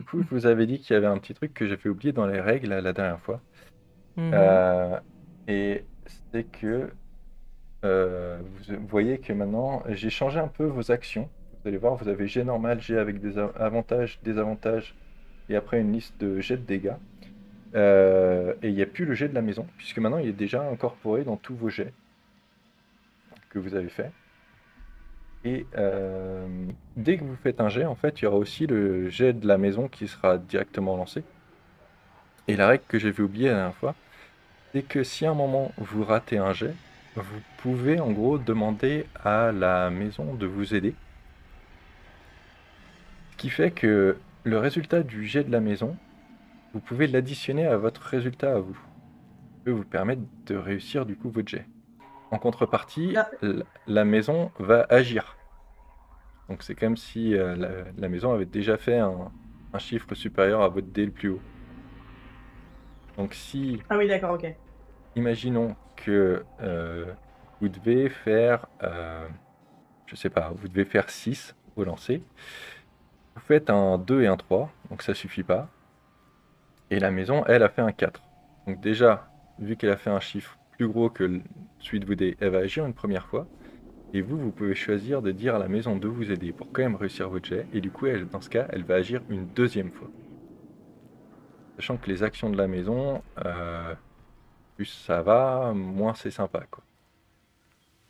du coup, je vous avais dit qu'il y avait un petit truc que j'avais oublié dans les règles la dernière fois. Mhm. Euh, et c'est que vous voyez que maintenant, j'ai changé un peu vos actions. Vous allez voir, vous avez jet normal, jet avec des avantages, désavantages, et après une liste de jets de dégâts. Et il n'y a plus le jet de la maison, puisque maintenant il est déjà incorporé dans tous vos jets que vous avez fait. Et dès que vous faites un jet, en fait, il y aura aussi le jet de la maison qui sera directement lancé. Et la règle que j'avais oubliée la dernière fois, c'est que si à un moment vous ratez un jet, vous pouvez en gros demander à la maison de vous aider. Ce qui fait que le résultat du jet de la maison, vous pouvez l'additionner à votre résultat à vous. Ça peut vous permettre de réussir du coup votre jet. En contrepartie, Ah, la maison va agir. Donc c'est comme si la maison avait déjà fait un chiffre supérieur à votre dé le plus haut. Donc si, ah oui, d'accord, ok. imaginons que vous devez faire, je sais pas, vous devez faire 6 au lancer, vous faites un 2 et un 3, donc ça suffit pas, et la maison, elle, a fait un 4. Donc déjà, vu qu'elle a fait un chiffre plus gros que celui de vos dés, elle va agir une première fois, et vous, vous pouvez choisir de dire à la maison de vous aider pour quand même réussir votre jet, et du coup, elle, dans ce cas, elle va agir une deuxième fois. Sachant que les actions de la maison, plus ça va, moins c'est sympa, quoi.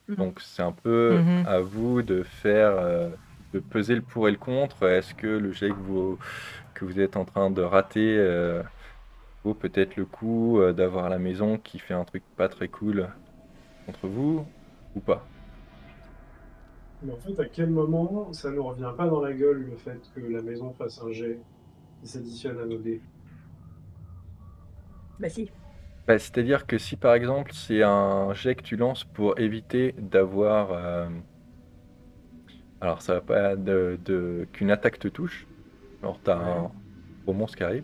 Mhm. Donc c'est un peu Mhm. à vous de faire, de peser le pour et le contre. Est-ce que le jet que vous êtes en train de rater vaut peut-être le coup d'avoir la maison qui fait un truc pas très cool contre vous ou pas? Mais en fait, à quel moment ça nous revient pas dans la gueule le fait que la maison fasse un jet qui s'additionne à nos dés? Bah si. Bah, c'est-à-dire que si par exemple c'est un jet que tu lances pour éviter d'avoir, alors ça va pas qu'une attaque te touche, genre t'as Ouais. un gros monstre qui arrive.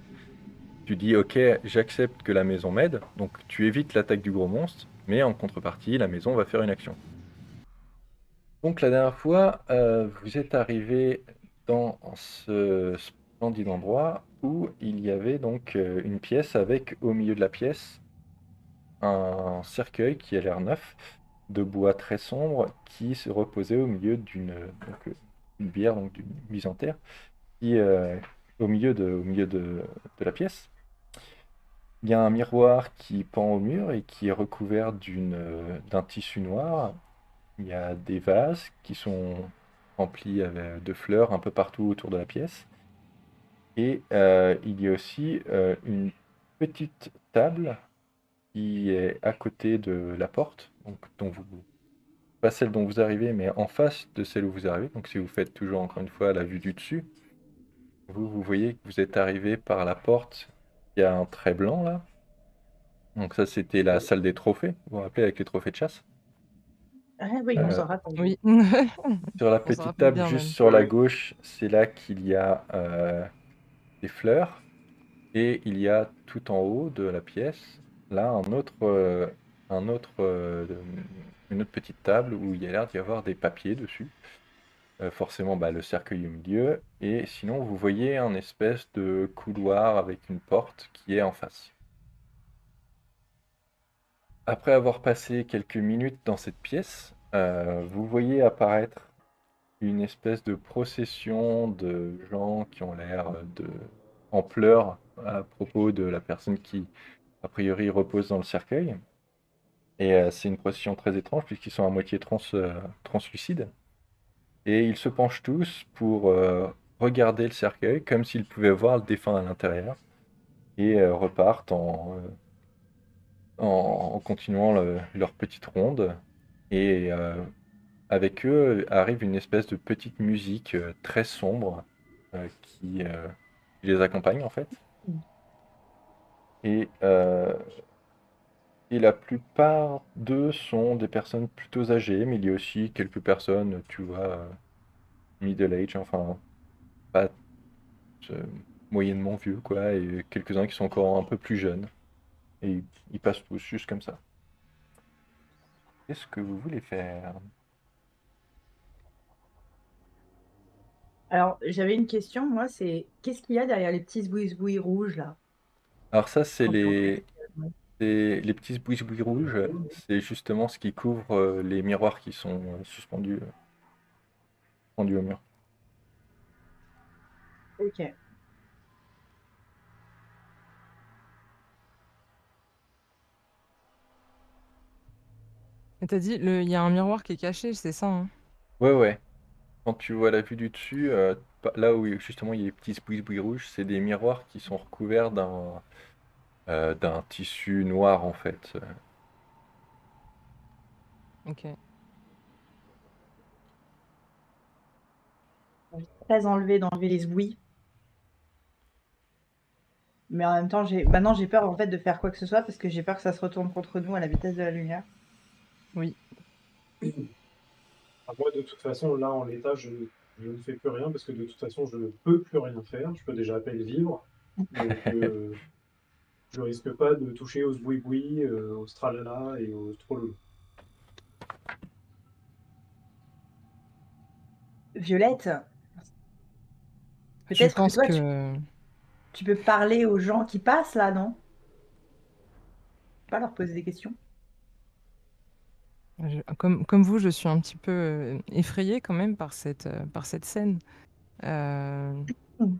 Tu dis ok, j'accepte que la maison m'aide, donc tu évites l'attaque du gros monstre, mais en contrepartie, la maison va faire une action. Donc la dernière fois, vous êtes arrivé dans ce splendide endroit où il y avait donc une pièce avec au milieu de la pièce un cercueil qui a l'air neuf, de bois très sombre, qui se reposait au milieu une bière, donc d'une mise en terre, qui au milieu de la pièce. Il y a un miroir qui pend au mur et qui est recouvert d'un tissu noir. Il y a des vases qui sont remplis de fleurs un peu partout autour de la pièce. Et il y a aussi une petite table qui est à côté de la porte, donc pas celle dont vous arrivez, mais en face de celle où vous arrivez. Donc si vous faites toujours encore une fois la vue du dessus, vous voyez que vous êtes arrivé par la porte. Il y a un trait blanc là. Donc ça, c'était la Ouais. salle des trophées, vous vous rappelez, avec les trophées de chasse. Ah oui, on Euh, s'en rappelle. Oui. sur la On s'en petite rappelle table bien juste même. sur la Ouais. gauche, c'est là qu'il y a des fleurs. Et il y a tout en haut de la pièce, là, un autre, une autre petite table où il y a l'air d'y avoir des papiers dessus. Forcément, bah, le cercueil au milieu. Et sinon, vous voyez un espèce de couloir avec une porte qui est en face. Après avoir passé quelques minutes dans cette pièce, vous voyez apparaître une espèce de procession de gens qui ont l'air en pleurs à propos de la personne qui, a priori, repose dans le cercueil. Et c'est une procession très étrange puisqu'ils sont à moitié translucides. Et ils se penchent tous pour regarder le cercueil comme s'ils pouvaient voir le défunt à l'intérieur. Et repartent en continuant leur petite ronde. Et avec eux arrive une espèce de petite musique très sombre qui les accompagne en fait. Mm. Et, et la plupart d'eux sont des personnes plutôt âgées, mais il y a aussi quelques personnes, tu vois, middle age, enfin pas euh, moyennement vieux quoi, et quelques-uns qui sont encore un peu plus jeunes. Et ils passent tous juste comme ça. Qu'est-ce que vous voulez faire? Alors, j'avais une question, moi, c'est qu'est-ce qu'il y a derrière les petits zbouis rouges là Alors ça, c'est quand on les, regarde. les petits bouis rouges, c'est justement ce qui couvre les miroirs qui sont suspendus au mur. Ok. Et t'as dit, il y a un miroir qui est caché, c'est ça, hein? Ouais, ouais. Quand tu vois la vue du dessus, là où justement il y a les petits bouis rouges, c'est des miroirs qui sont recouverts d'un tissu noir en fait. Ok. J'ai très enlevé d'enlever les zbouis, mais en même temps, maintenant j'ai peur en fait de faire quoi que ce soit parce que j'ai peur que ça se retourne contre nous à la vitesse de la lumière. Oui. Ah, moi, de toute façon, là, en l'état, je ne fais plus rien parce que de toute façon, je ne peux plus rien faire. Je peux déjà à peine vivre. Donc, je risque pas de toucher aux zboui-boui, aux stralala et aux trololo. Violette, Je peut-être que pense toi, que tu peux parler aux gens qui passent là, non? Pas leur poser des questions. comme vous, je suis un petit peu effrayée quand même par cette scène. Euh, Mm.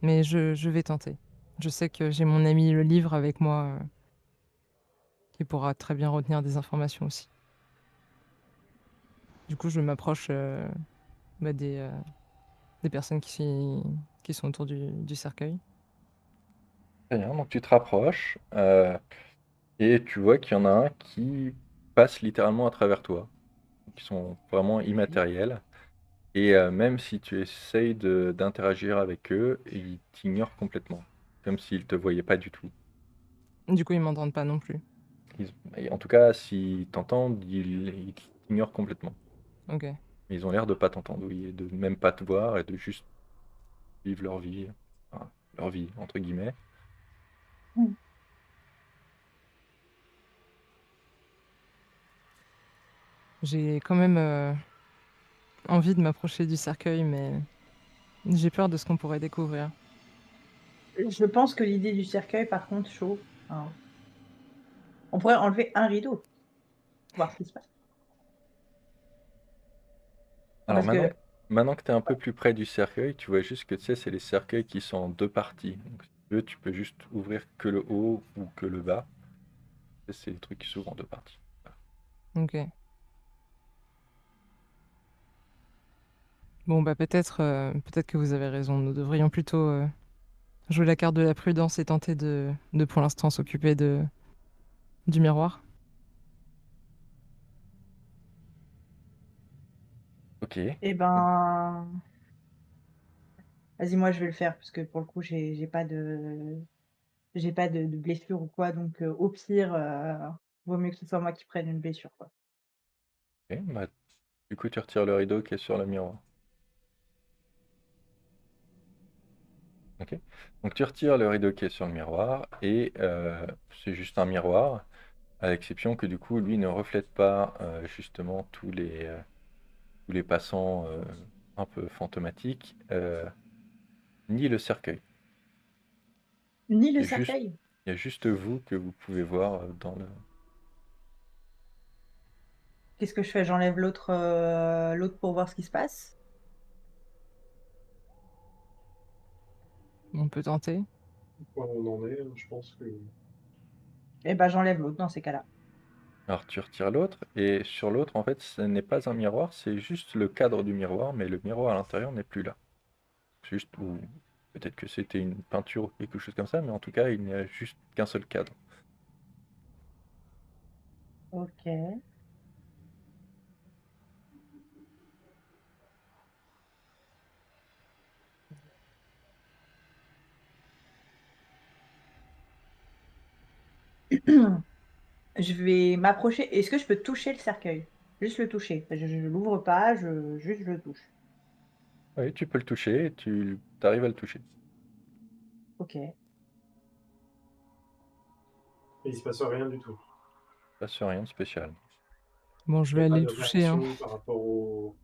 mais je vais tenter. Je sais que j'ai mon ami le livre avec moi qui pourra très bien retenir des informations aussi. Du coup, je m'approche bah, des personnes qui sont autour du cercueil. Très bien, donc tu te rapproches et tu vois qu'il y en a un qui passe littéralement à travers toi, qui sont vraiment immatériels. Et même si tu essayes d'interagir avec eux, ils t'ignorent complètement, comme s'ils te voyaient pas du tout. Du coup, ils m'entendent pas non plus. Et en tout cas, s'ils t'entendent, ils t'ignorent complètement. Ok. Mais ils ont l'air de pas t'entendre, oui, et de même pas te voir et de juste vivre enfin, leur vie entre guillemets. Mm. J'ai quand même envie de m'approcher du cercueil, mais j'ai peur de ce qu'on pourrait découvrir. Je pense que l'idée du cercueil, par contre, chaud, hein. On pourrait enlever un rideau, voir ce qui se passe. Alors Parce que, maintenant que tu es un peu plus près du cercueil, tu vois juste que tu sais, c'est les cercueils qui sont en deux parties. Donc si tu veux, tu peux juste ouvrir que le haut ou que le bas. C'est les trucs qui s'ouvrent en deux parties. Ok. Bon, bah peut-être que vous avez raison. Nous devrions plutôt jouer la carte de la prudence et tenter de pour l'instant s'occuper du miroir. Ok. eh ben, vas-y, moi je vais le faire parce que pour le coup, j'ai pas de blessure ou quoi, donc au pire, vaut mieux que ce soit moi qui prenne une blessure, quoi. Ok, bah, du coup, tu retires le rideau qui est sur le miroir. Ok. Donc tu retires le rideau qui est sur le miroir et c'est juste un miroir, à l'exception que du coup, lui ne reflète pas justement tous les passants un peu fantomatiques, ni le cercueil. Ni le C'est juste, cercueil? il y a juste vous que vous pouvez voir dans le. Qu'est-ce que je fais? J'enlève l'autre pour voir ce qui se passe? On peut tenter. Point où on en est, je pense que Eh ben, j'enlève l'autre dans ces cas-là. Alors tu retires l'autre et sur l'autre, en fait, ce n'est pas un miroir, c'est juste le cadre du miroir, mais le miroir à l'intérieur n'est plus là. C'est juste, ou peut-être que c'était une peinture ou quelque chose comme ça, mais en tout cas, il n'y a juste qu'un seul cadre. OK. Je vais m'approcher. Est-ce que je peux toucher le cercueil? Juste le toucher. Je l'ouvre pas, juste je le touche. Oui, tu peux le toucher et tu arrives à le toucher. OK. il se passe rien du tout. Pas sur rien de spécial. Bon, je Il vais n'y a pas aller le de toucher, hein. réaction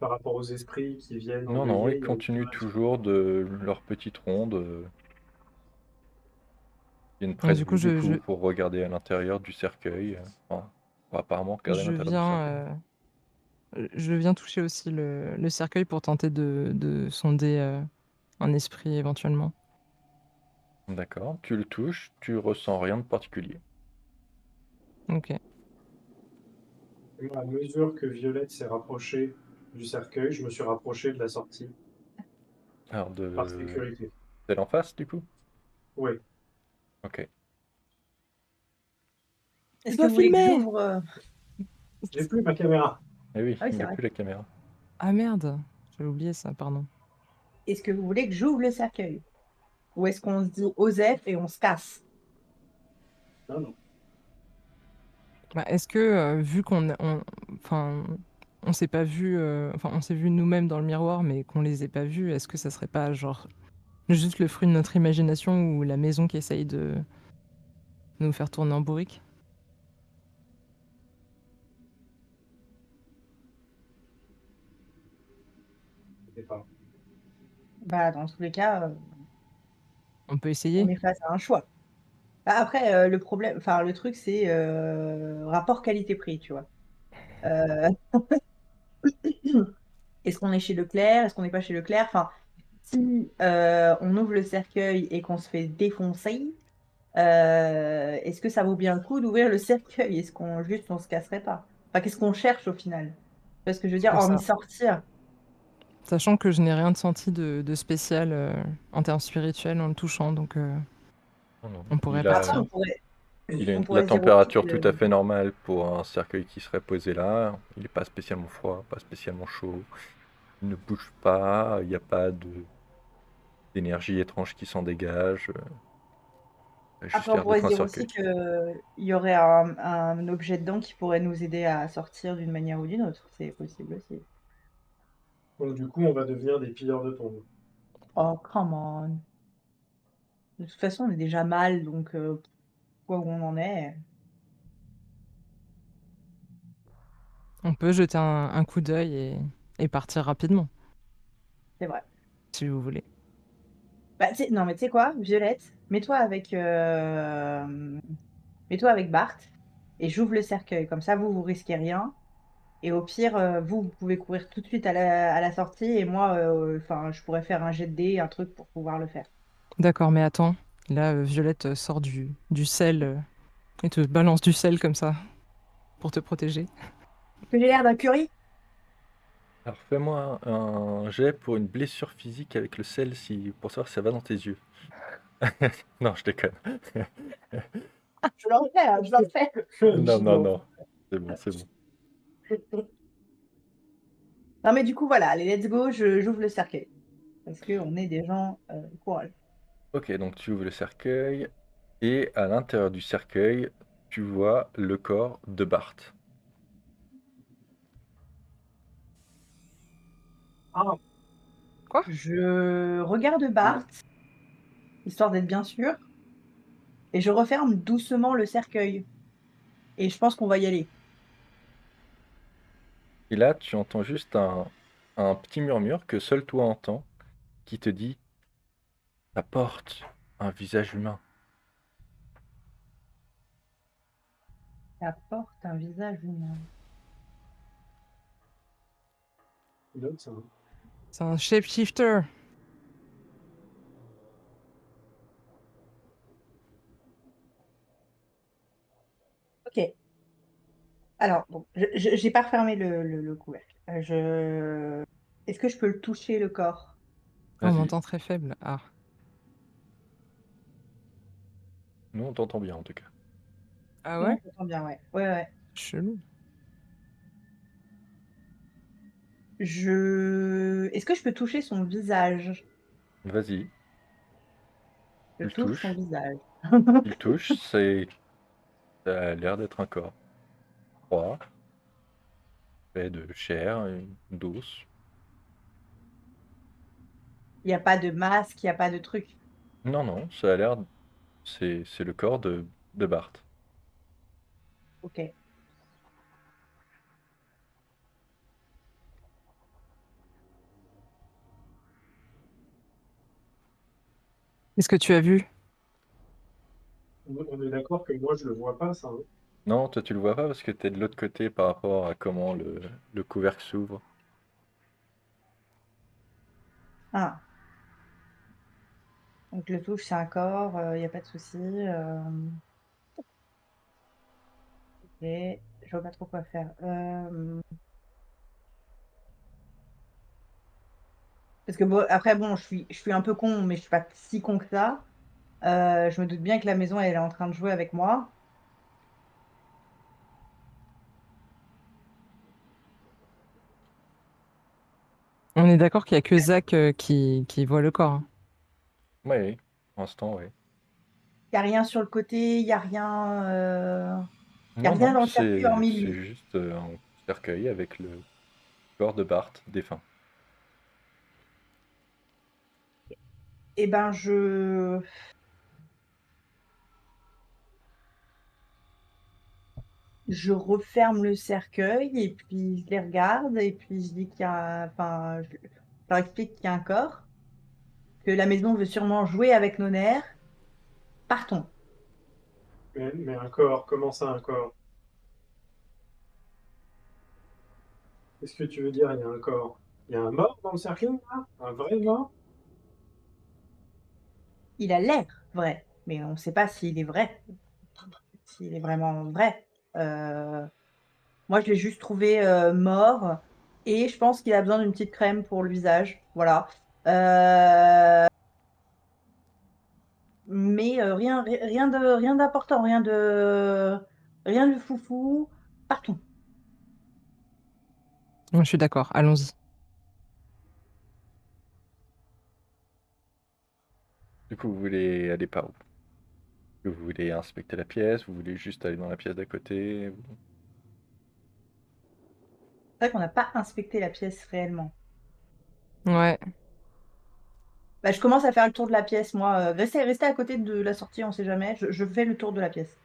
par par rapport aux esprits qui viennent Non, non, veiller, ils il y a aucune continuent raison. toujours de leur petite ronde. Ils viennent Donc, près de du coup, vous, du coup, pour regarder à l'intérieur du cercueil. Enfin, pour apparemment regarder à je l'intérieur du cercueil. je viens toucher aussi le cercueil pour tenter de sonder un esprit éventuellement. D'accord, tu le touches, tu ressens rien de particulier. Ok. À mesure que Violette s'est rapprochée du cercueil, je me suis rapproché de la sortie, Alors, par de sécurité. celle en face, du coup? Oui. Ok. Est-ce Il que va vous voulez que filmer! j'ouvre J'ai plus ma caméra. Eh oui, Ah oui, il c'est n'a vrai. plus la caméra. Ah merde, j'avais oublié ça, pardon. Est-ce que vous voulez que j'ouvre le cercueil? Ou est-ce qu'on se dit Osef et on se casse? Non, non. Bah, est-ce que, vu enfin, on s'est pas vu, enfin, on s'est vu nous-mêmes dans le miroir, mais qu'on les ait pas vus, est-ce que ça serait pas, genre, juste le fruit de notre imagination ou la maison qui essaye de nous faire tourner en bourrique? Je sais pas. Bah, dans tous les cas, On peut on essayer? est face à un choix. Bah, après, le problème, enfin, le truc, c'est rapport qualité-prix, tu vois. Euh, Est-ce qu'on est chez Leclerc? Est-ce qu'on n'est pas chez Leclerc? Enfin, si on ouvre le cercueil et qu'on se fait défoncer, est-ce que ça vaut bien le coup d'ouvrir le cercueil? Est-ce qu'on juste on se casserait pas? Enfin, qu'est-ce qu'on cherche au final? Tu vois ce que je veux dire? C'est Hormis ça. sortir. Sachant que je n'ai rien de senti de spécial, en termes spirituels en le touchant, donc Non, non. on pourrait Il a, Après, partir. on la pourrait se dire aussi température tout à que fait normale pour un cercueil qui serait posé là. Il n'est pas spécialement froid, pas spécialement chaud. Il ne bouge pas, il n'y a pas d'énergie étrange qui s'en dégage. Il a juste après, on l'air pourrait d'être se un dire aussi cercueil. qu'il y aurait un objet dedans qui pourrait nous aider à sortir d'une manière ou d'une autre. C'est possible aussi. Donc du coup, on va devenir des pilleurs de tombes. Oh, come on. De toute façon, on est déjà mal, donc quoi où on en est, On peut jeter un coup d'œil et partir rapidement, c'est vrai. si vous voulez. Bah, non, mais tu sais quoi, Violette, mets-toi avec Bart et j'ouvre le cercueil. Comme ça, vous risquez rien. Et au pire, vous pouvez courir tout de suite à la sortie et moi, enfin, je pourrais faire un jet de dés, un truc pour pouvoir le faire. D'accord, mais attends. Là, Violette sort du sel et te balance du sel comme ça pour te protéger. Que j'ai l'air d'un curry? Alors fais-moi un jet pour une blessure physique avec le sel pour savoir si ça va dans tes yeux. Non, je déconne. Je l'en fais, hein, je l'en fais. Non, non, non. C'est bon, c'est bon. Non, mais du coup, voilà, allez, let's go, j'ouvre le cercueil. Parce qu'on est des gens courageux. Ok, donc tu ouvres le cercueil et à l'intérieur du cercueil, tu vois le corps de Bart. Ah, Quoi? Je regarde Bart, histoire d'être bien sûr, et je referme doucement le cercueil. Et je pense qu'on va y aller. Et là, tu entends juste un petit murmure que seul toi entends qui te dit: ça porte un visage humain. Ça porte un visage humain. note ça. C'est un shapeshifter. Ok. Alors, bon, j'ai pas refermé le couvercle. Est-ce que je peux le toucher, le corps? On Vas-y, m'entend très faible. Ah. nous on t'entend bien en tout cas. Ah Non, ouais? on s'entend bien, ouais. Ouais, ouais. Chelou. Est-ce que je peux toucher son visage? Vas-y, Je tu le touche son touches. visage. Tu le touches, ça a l'air d'être un corps froid, fait de chair et d'os. Il n'y a pas de masque, il n'y a pas de truc. Non, non, ça a l'air. C'est le corps de Bart. Ok. Est-ce que tu as vu? On est d'accord que moi, je le vois pas, ça, hein. Non, toi tu le vois pas parce que t'es de l'autre côté par rapport à comment le couvercle s'ouvre. Ah, donc le touche, c'est un corps, il n'y a pas de souci. Ok, je vois pas trop quoi faire. Parce que bon, après, bon, je suis un peu con, mais je suis pas si con que ça. Je me doute bien que la maison, elle est en train de jouer avec moi. On est d'accord qu'il y a que Zach qui voit le corps, hein. Oui, pour l'instant, oui. Il n'y a rien sur le côté, il n'y a rien, y a Non, rien non, dans le circuit hormis c'est lui. juste un cercueil avec le corps de Bart défunt. Eh ben, je referme le cercueil et puis je les regarde et puis je dis qu'il y a, enfin, je leur explique qu'il y a un corps, que la maison veut sûrement jouer avec nos nerfs. Partons. Mais un corps, comment ça, un corps? Qu'est-ce que tu veux dire, il y a un corps? Il y a un mort dans le cercueil, là? Un vrai mort? Il a l'air vrai, mais on ne sait pas s'il est vrai, s'il est vraiment vrai. Moi, je l'ai juste trouvé mort et je pense qu'il a besoin d'une petite crème pour le visage. Voilà. Euh, mais rien d'important, rien de foufou. Partons. Moi, je suis d'accord, allons-y. Du coup, vous voulez aller par où? Vous voulez inspecter la pièce? Vous voulez juste aller dans la pièce d'à côté? C'est vrai qu'on n'a pas inspecté la pièce réellement. Ouais. Bah, je commence à faire le tour de la pièce, moi. Restez à côté de la sortie, on sait jamais. Je fais le tour de la pièce.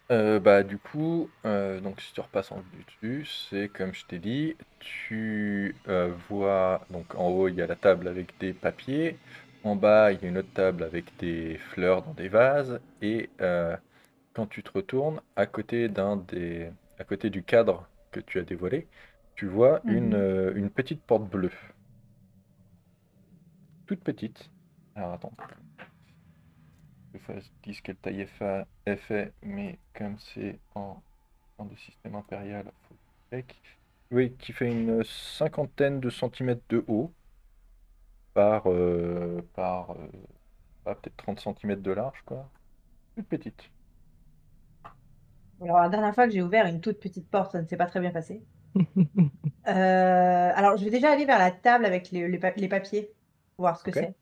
Bah, du coup, donc si tu repasses en vue dessus, c'est comme je t'ai dit, tu vois, donc en haut il y a la table avec des papiers, en bas il y a une autre table avec des fleurs dans des vases, et quand tu te retournes, à côté du cadre que tu as dévoilé, tu vois Mhm. une petite porte bleue, toute petite. Alors attends, je dis quelle taille elle fait, mais comme c'est en de système impérial, faut check. Oui, qui fait une cinquantaine de centimètres de haut par peut-être 30 centimètres de large, quoi. Toute petite. Alors, la dernière fois que j'ai ouvert une toute petite porte, ça ne s'est pas très bien passé. Alors, je vais déjà aller vers la table avec les papiers, voir ce que Ok? c'est.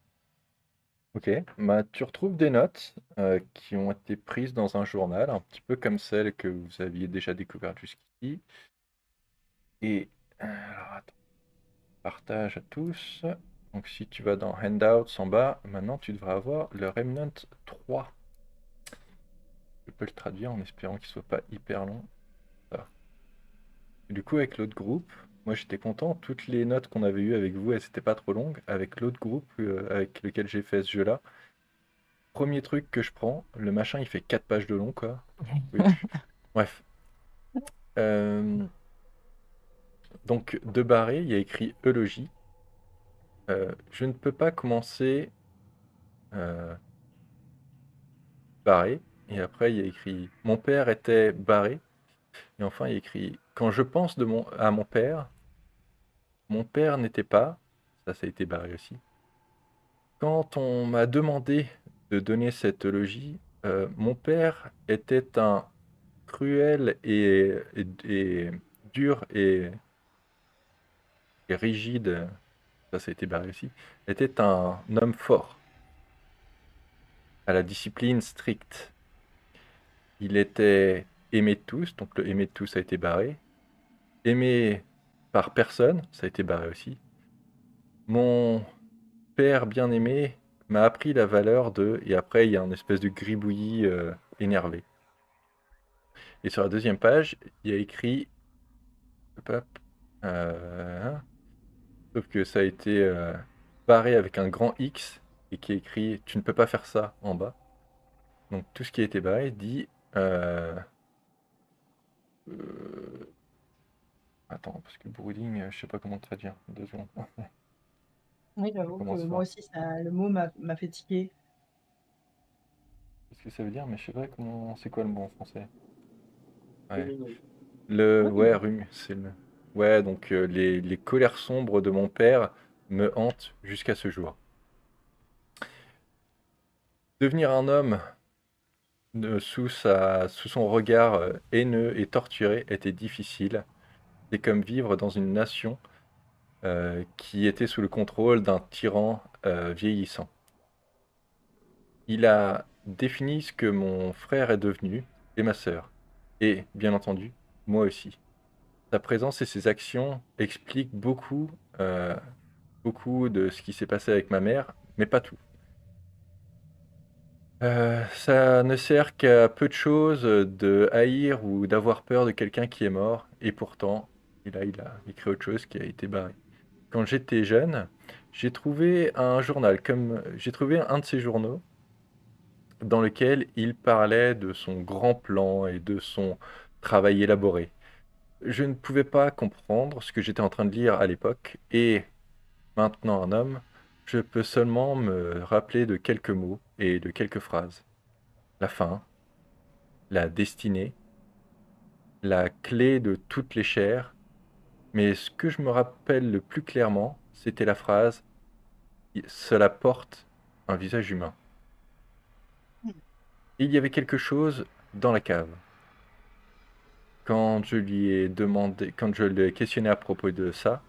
Ok. Bah, tu retrouves des notes qui ont été prises dans un journal, un petit peu comme celles que vous aviez déjà découvertes jusqu'ici. Et alors, attends, partage à tous. Donc, si tu vas dans Handouts en bas, maintenant tu devras avoir le Remnant 3. Je peux le traduire en espérant qu'il soit pas hyper long. Ça. Et du coup, avec l'autre groupe, moi j'étais content. Toutes les notes qu'on avait eues avec vous, elles n'étaient pas trop longues. Avec l'autre groupe avec lequel j'ai fait ce jeu-là, premier truc que je prends, le machin il fait 4 pages de long, quoi. Oui. Bref. Euh, donc, de barré, il y a écrit eulogie. Je ne peux pas commencer euh, barré. Et après, il y a écrit mon père était barré. Et enfin, il y a écrit quand je pense à mon père n'était pas. Ça a été barré aussi. Quand on m'a demandé de donner cette logis, mon père était un cruel et dur et rigide, ça a été barré aussi, était un homme fort, à la discipline stricte. Il était aimé de tous, donc le aimé de tous a été barré. Aimé par personne, ça a été barré aussi. Mon père bien-aimé m'a appris la valeur de... Et après, il y a un espèce de gribouillis énervé. Et sur la deuxième page, il y a écrit... hop, hop, hein, sauf que ça a été... barré avec un grand X et qui est écrit tu ne peux pas faire ça en bas. Donc tout ce qui a été barré dit attends, parce que brooding, je sais pas comment traduire. 2 secondes. Oui, Ça j'avoue que commence moi fort. aussi, le mot m'a fait tiquer. Qu'est-ce que ça veut dire? Mais je sais pas comment. C'est quoi le mot en français? Ouais. Lumineux. Ouais, c'est le. Ouais, donc les colères sombres de mon père me hantent jusqu'à ce jour. Devenir un homme sous son regard haineux et torturé était difficile. C'est comme vivre dans une nation qui était sous le contrôle d'un tyran vieillissant. Il a défini ce que mon frère est devenu et ma sœur. Et, bien entendu, moi aussi. Sa présence et ses actions expliquent beaucoup de ce qui s'est passé avec ma mère, mais pas tout. Ça ne sert qu'à peu de choses de haïr ou d'avoir peur de quelqu'un qui est mort, et pourtant, il a écrit autre chose qui a été barré. Quand j'étais jeune, j'ai trouvé un de ses journaux dans lequel il parlait de son grand plan et de son travail élaboré. Je ne pouvais pas comprendre ce que j'étais en train de lire à l'époque, et maintenant un homme, je peux seulement me rappeler de quelques mots et de quelques phrases. La fin, la destinée, la clé de toutes les chairs, mais ce que je me rappelle le plus clairement, c'était la phrase cela porte un visage humain. Et il y avait quelque chose dans la cave. Quand je l'ai questionné à propos de ça,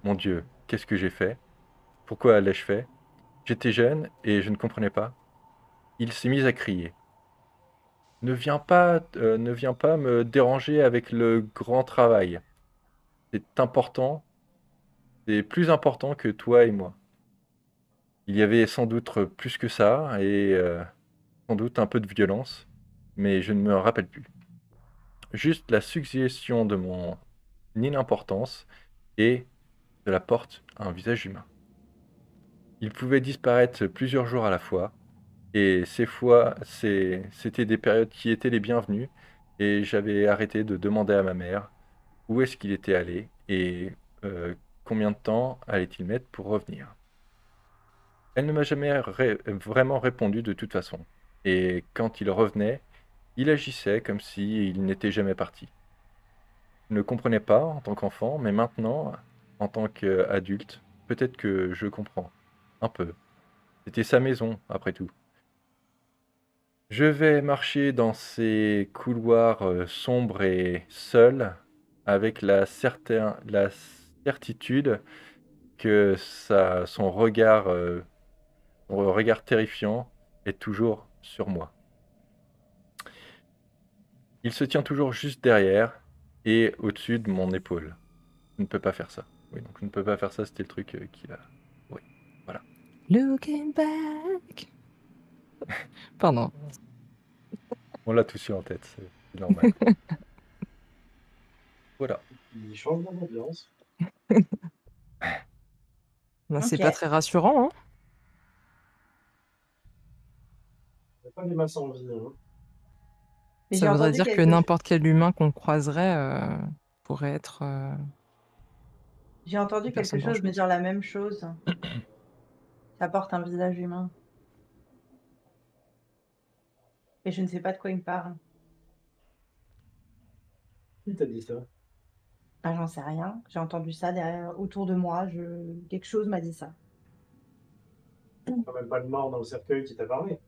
mon Dieu, qu'est-ce que j'ai fait? Pourquoi l'ai-je fait? J'étais jeune et je ne comprenais pas. Il s'est mis à crier. Ne viens pas me déranger avec le grand travail. C'est important, c'est plus important que toi et moi. Il y avait sans doute plus que ça et sans doute un peu de violence, mais je ne me rappelle plus. Juste la suggestion de mon inimportance et de la porte à un visage humain. Il pouvait disparaître plusieurs jours à la fois, et c'était des périodes qui étaient les bienvenues, et j'avais arrêté de demander à ma mère où est-ce qu'il était allé et combien de temps allait-il mettre pour revenir. Elle ne m'a jamais vraiment répondu de toute façon, et quand il revenait, il agissait comme s'il n'était jamais parti. Je ne comprenais pas en tant qu'enfant, mais maintenant, en tant qu'adulte, peut-être que je comprends. Un peu. C'était sa maison, après tout. Je vais marcher dans ces couloirs sombres et seuls, avec la certitude que son regard terrifiant est toujours sur moi. Il se tient toujours juste derrière et au-dessus de mon épaule. Je ne peux pas faire ça. Oui, donc je ne peux pas faire ça, c'était le truc qu'il a. Oui, voilà. Looking back. Pardon. On l'a tous eu en tête, c'est normal. Voilà. Il change d'ambiance. Ben, c'est Ok. pas très rassurant, hein? Il n'y a pas des masses en vie. Hein. Mais Ça j'ai voudrait entendu dire que quelque chose. n'importe quel humain qu'on croiserait pourrait être J'ai entendu une quelque personne chose me dangereuse. dire la même chose. Ça porte un visage humain. Et je ne sais pas de quoi il me parle. Qui t'a dit ça? Ah, j'en sais rien. J'ai entendu ça derrière, autour de moi. Quelque chose m'a dit ça. Quand même pas le mort dans le cercueil qui t'a parlé.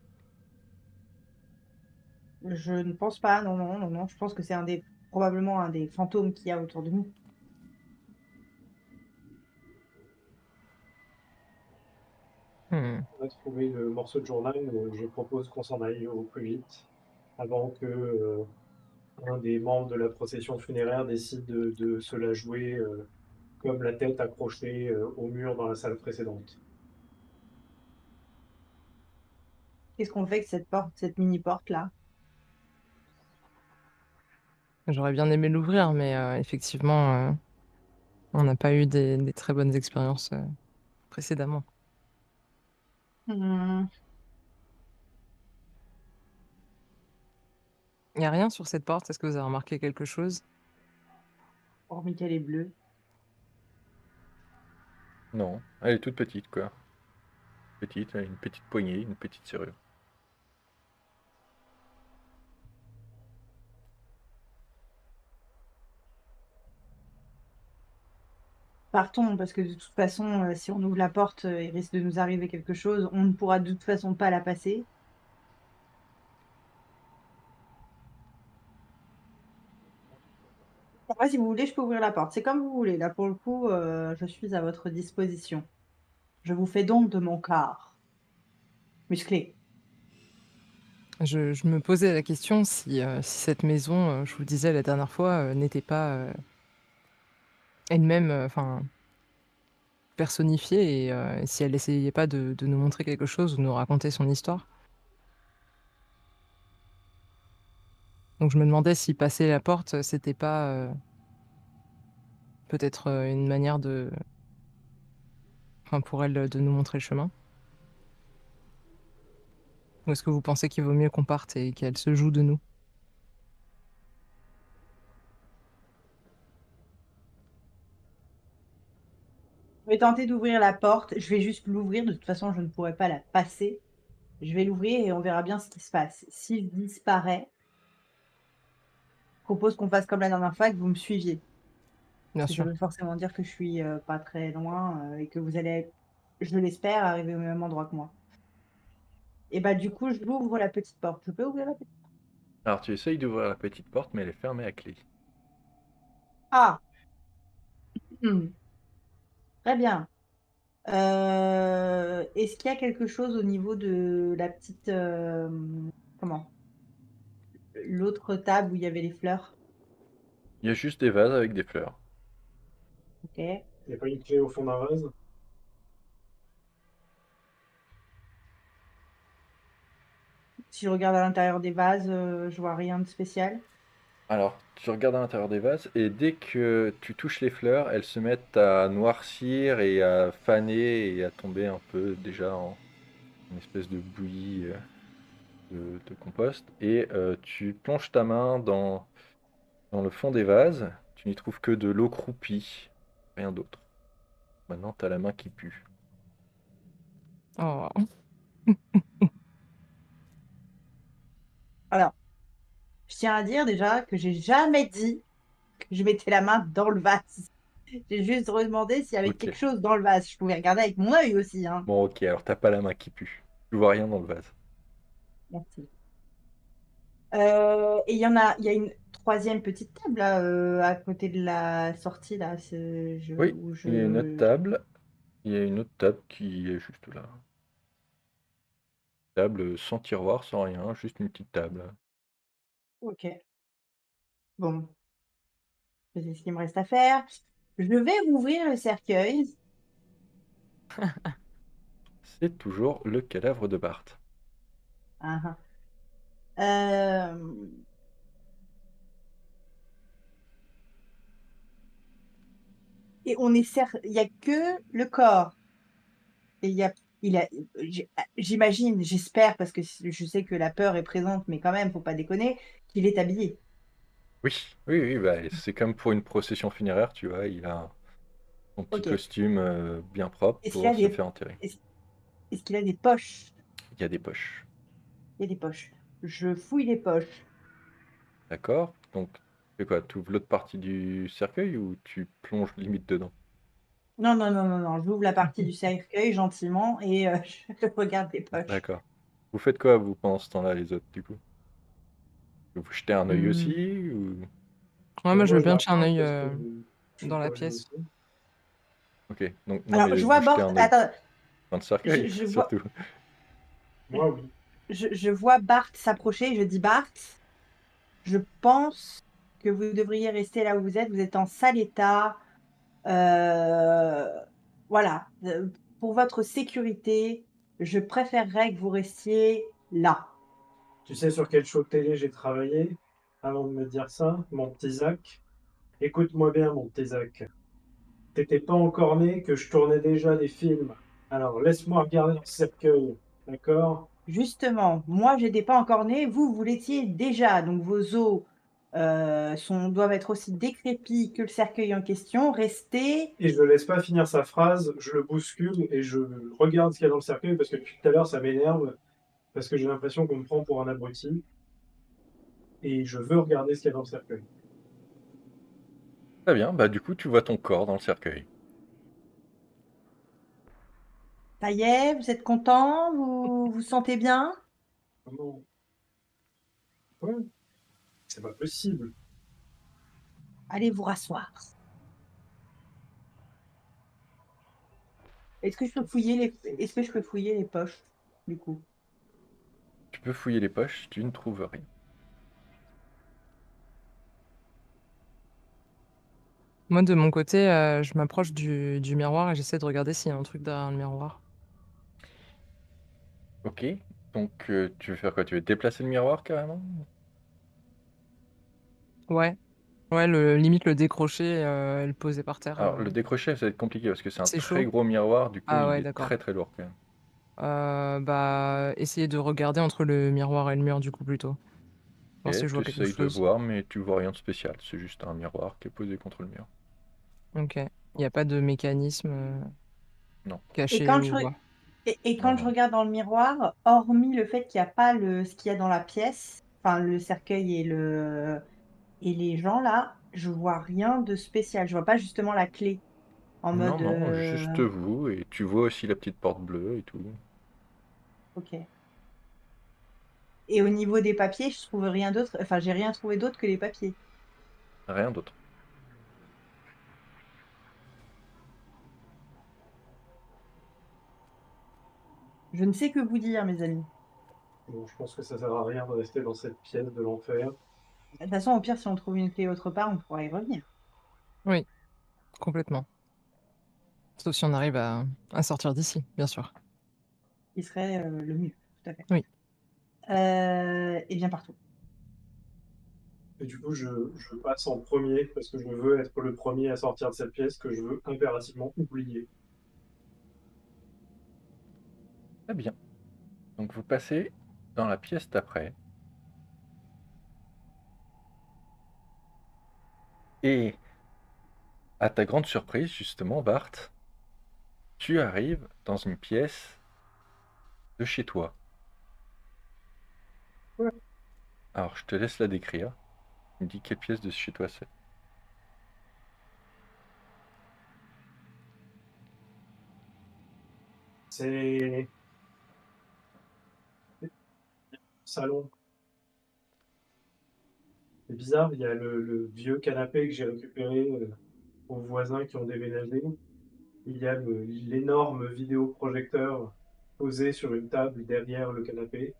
Je ne pense pas. Non, non, non, non. Je pense que c'est probablement un des fantômes qu'il y a autour de nous. Hmm. On a trouvé le morceau de journal. Je propose qu'on s'en aille au plus vite avant que un des membres de la procession funéraire décide de se la jouer comme la tête accrochée au mur dans la salle précédente. Qu'est-ce qu'on fait avec cette porte, cette mini-porte là? J'aurais bien aimé l'ouvrir, mais effectivement, on n'a pas eu des très bonnes expériences précédemment. Hmm. Il y a rien sur cette porte? Est-ce que vous avez remarqué quelque chose? Hormis qu'elle est bleue. Non, elle est toute petite, quoi. Petite, elle a une petite poignée, une petite serrure. Partons, parce que de toute façon, si on ouvre la porte, il risque de nous arriver quelque chose. On ne pourra de toute façon pas la passer. Après, si vous voulez, je peux ouvrir la porte. C'est comme vous voulez. Là, pour le coup, je suis à votre disposition. Je vous fais don de mon corps musclé. Je me posais la question si cette maison, je vous le disais la dernière fois, n'était pas, elle-même, enfin, personnifiée et si elle essayait pas de nous montrer quelque chose ou de nous raconter son histoire. Donc je me demandais si passer la porte, c'était pas, peut-être, une manière de enfin, pour elle, de nous montrer le chemin? Ou est-ce que vous pensez qu'il vaut mieux qu'on parte et qu'elle se joue de nous? Je vais tenter d'ouvrir la porte. Je vais juste l'ouvrir. De toute façon, je ne pourrai pas la passer. Je vais l'ouvrir et on verra bien ce qui se passe. S'il disparaît, je propose qu'on fasse comme la dernière fois, que vous me suiviez. Bien Parce que ça sûr. veut forcément dire que je suis pas très loin et que vous allez, je l'espère, arriver au même endroit que moi. Et bah du coup, je l'ouvre la petite porte. Je peux ouvrir la petite porte? Alors tu essayes d'ouvrir la petite porte, mais elle est fermée à clé. Ah, hmm, très bien. Est-ce qu'il y a quelque chose au niveau de la petite, comment? L'autre table où il y avait les fleurs? Il y a juste des vases avec des fleurs. Ok. Il n'y a pas une clé au fond d'un vase? Si je regarde à l'intérieur des vases, je vois rien de spécial. Alors, tu regardes à l'intérieur des vases et dès que tu touches les fleurs, elles se mettent à noircir et à faner et à tomber un peu déjà en une espèce de bouillie de compost. Et tu plonges ta main dans le fond des vases, tu n'y trouves que de l'eau croupie, rien d'autre. Maintenant, tu as la main qui pue. Oh! Alors, je tiens à dire déjà que j'ai jamais dit que je mettais la main dans le vase. J'ai juste redemandé s'il y avait Ok. quelque chose dans le vase. Je pouvais regarder avec mon œil aussi, hein. Bon, ok, alors t'as pas la main qui pue. Tu vois rien dans le vase. Merci. Et il y a une troisième petite table là, à côté de la sortie là, Oui, où il y a une autre je... table. Il y a une autre table qui est juste là. Table sans tiroir, sans rien, juste une petite table. Ok, bon, c'est ce qu'il me reste à faire. Je vais rouvrir le cercueil. C'est toujours le cadavre de Bart. Ah, ah. Euh, et on est certes, il y a que le corps. Et il a, j'imagine, j'espère, parce que je sais que la peur est présente, mais quand même, faut pas déconner, qu'il est habillé. Oui, oui, oui, bah, c'est comme pour une procession funéraire, tu vois, il a son petit Ok. costume bien propre Est-ce qu'il a pour se des, faire enterrer. est-ce, est-ce qu'il a des poches? Il y a des poches. Il y a des poches. Je fouille les poches. D'accord? Donc, tu fais quoi? Tu ouvres l'autre partie du cercueil ou tu plonges limite dedans? Non, non, non, non, non. J'ouvre la partie du cercueil gentiment et je regarde les poches. D'accord. Vous faites quoi, vous, pendant ce temps-là, les autres, du coup? Vous jetez un œil Hmm. aussi ou... Ouais, moi, Ouais, je moi veux je bien la jeter un regarde œil, parce que je suis dans la curieux pièce. aussi. Ok, donc non, Alors, mais je vois vous jetez Bart. un œil Attends, dans le cercueil, je vois, surtout. Moi oui. je vois Bart s'approcher. Je dis Bart, je pense que vous devriez rester là où vous êtes. Vous êtes en sale état. Voilà. Pour votre sécurité, je préférerais que vous restiez là. Tu sais sur quel show de télé j'ai travaillé avant de me dire ça, mon petit Zach? Écoute-moi bien, mon petit Zach. T'étais pas encore né que je tournais déjà des films. Alors, laisse-moi regarder dans ce cercueil. D'accord? Justement, moi, j'étais pas encore née, vous l'étiez déjà, donc vos os doivent être aussi décrépits que le cercueil en question. Restez. Et je le laisse pas finir sa phrase, je le bouscule et je regarde ce qu'il y a dans le cercueil parce que depuis tout à l'heure, ça m'énerve, parce que j'ai l'impression qu'on me prend pour un abruti et je veux regarder ce qu'il y a dans le cercueil. Très bien, bah du coup, tu vois ton corps dans le cercueil. Ça y est, vous êtes content? Vous vous sentez bien? Comment? Ouais, c'est pas possible. Allez vous rasseoir. Est-ce que je peux fouiller les poches, du coup? Tu peux fouiller les poches, tu ne trouves rien. Moi, de mon côté, je m'approche du miroir et j'essaie de regarder s'il y a un truc derrière le miroir. Ok, donc tu veux faire quoi? Tu veux déplacer le miroir carrément? Ouais, ouais, limite le décrocher et le poser par terre. Alors le décrocher, ça va être compliqué parce que c'est un C'est très chaud? gros miroir, du coup Ah il ouais, est d'accord. très très lourd quand même. Bah, essayer de regarder entre le miroir et le mur, du coup, plutôt. Voir si Et je tu vois quelque essayes de chose. voir, mais tu vois rien de spécial, c'est juste un miroir qui est posé contre le mur. Ok. Il n'y a pas de mécanisme Non, Et caché quand ou je, re- quoi. et non, quand je non. regarde dans le miroir, hormis le fait qu'il n'y a pas ce qu'il y a dans la pièce, enfin le cercueil et les gens là, je vois rien de spécial. Je vois pas justement la clé en Non, mode non, juste vous, et tu vois aussi la petite porte bleue et tout. ok. Et au niveau des papiers, je trouve rien d'autre. Enfin, j'ai rien trouvé d'autre que les papiers. Rien d'autre. Je ne sais que vous dire, mes amis. Bon, je pense que ça sert à rien de rester dans cette pièce de l'enfer. De toute façon, au pire, si on trouve une clé autre part, on pourra y revenir. Oui, complètement. Sauf si on arrive à sortir d'ici, bien sûr. Ce qui serait le mieux, tout à fait. Oui. Et bien partout. Et du coup, je passe en premier parce que je veux être le premier à sortir de cette pièce que je veux impérativement oublier. Très bien. Donc vous passez dans la pièce d'après, et à ta grande surprise, justement, Bart, tu arrives dans une pièce de chez toi. Ouais. Alors je te laisse la décrire. Tu me dis quelle pièce de chez toi c'est. C'est salon. C'est bizarre, il y a le vieux canapé que j'ai récupéré aux voisins qui ont déménagé. Il y a l'énorme vidéoprojecteur posé sur une table derrière le canapé,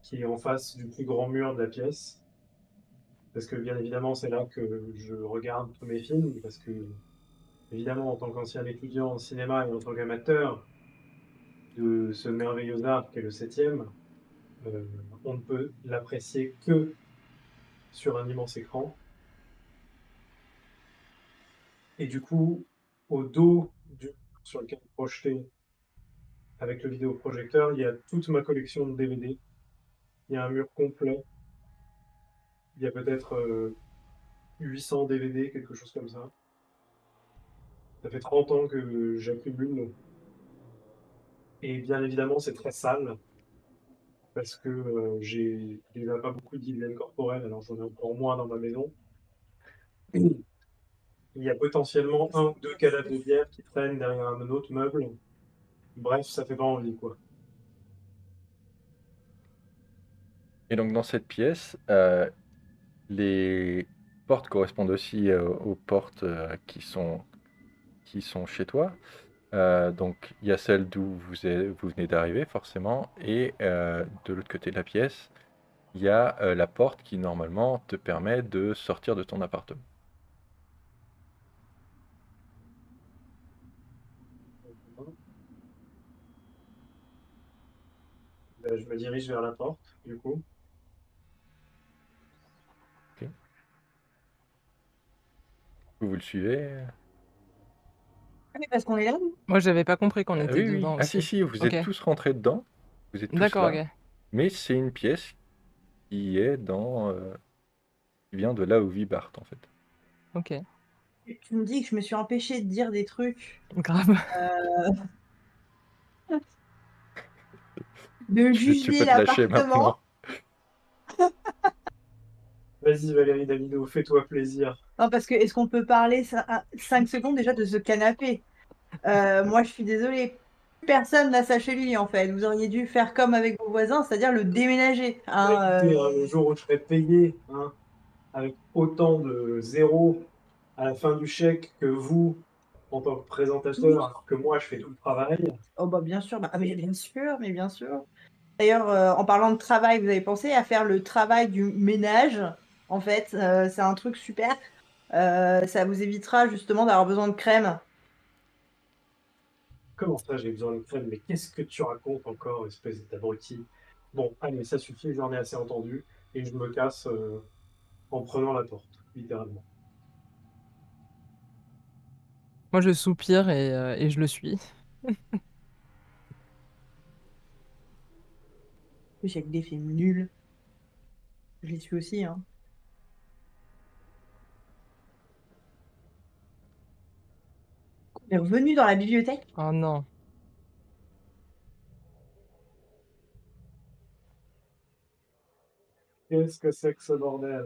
qui est en face du plus grand mur de la pièce. Parce que bien évidemment, c'est là que je regarde tous mes films, parce que évidemment, en tant qu'ancien étudiant en cinéma et en tant qu'amateur de ce merveilleux art qu'est le septième, euh, on ne peut l'apprécier que sur un immense écran. Et du coup, au dos du sur lequel projeter avec le vidéoprojecteur, il y a toute ma collection de DVD. Il y a un mur complet. Il y a peut-être 800 DVD, quelque chose comme ça. Ça fait 30 ans que j'accumule. Et bien évidemment, c'est très sale parce que j'ai déjà pas beaucoup d'hygiène corporelle, alors j'en ai encore moins dans ma maison. Il y a potentiellement un ou deux cadavres de bière qui traînent derrière un autre meuble. Bref, ça fait pas envie, quoi. Et donc dans cette pièce, les portes correspondent aussi aux portes qui sont chez toi. Donc il y a celle d'où vous venez d'arriver forcément, et de l'autre côté de la pièce, il y a la porte qui normalement te permet de sortir de ton appartement. Je me dirige vers la porte, du coup. Ok. Vous le suivez? Oui, parce qu'on est là, nous. Moi, j'avais pas compris qu'on était Oui, oui. dedans Ah si, aussi. si, vous OK. êtes tous rentrés dedans. Vous êtes tous D'accord, là. OK. Mais c'est une pièce qui est qui vient de là où vit Bart, en fait. OK. Tu me dis que je me suis empêchée de dire des trucs, Grave. de Tu juger peux te lâcher l'appartement. maintenant. Vas-y, Valérie Damido, fais-toi plaisir. Non, parce que est-ce qu'on peut parler 5 secondes déjà de ce canapé? Moi, je suis désolée, personne n'a ça chez lui, en fait. Vous auriez dû faire comme avec vos voisins, c'est-à-dire le déménager, Bah, hein, écoutez, hein, le jour où je serai payé, hein, avec autant de zéros à la fin du chèque que vous, en tant que présentateur, alors que moi, je fais tout le travail. Oh bah, bien sûr, bah, mais bien sûr, mais bien sûr. D'ailleurs, en parlant de travail, vous avez pensé à faire le travail du ménage? En fait, c'est un truc super. Ça vous évitera justement d'avoir besoin de crème. Comment ça, j'ai besoin de crème? Mais qu'est-ce que tu racontes encore, espèce d'abruti? Bon, allez, ça suffit, j'en ai assez entendu, et je me casse en prenant la porte, littéralement. Moi, je soupire et je le suis. En plus, il y a que des films nuls. Je les suis aussi, hein. On est revenu dans la bibliothèque? Oh non. Qu'est-ce que c'est que ce bordel?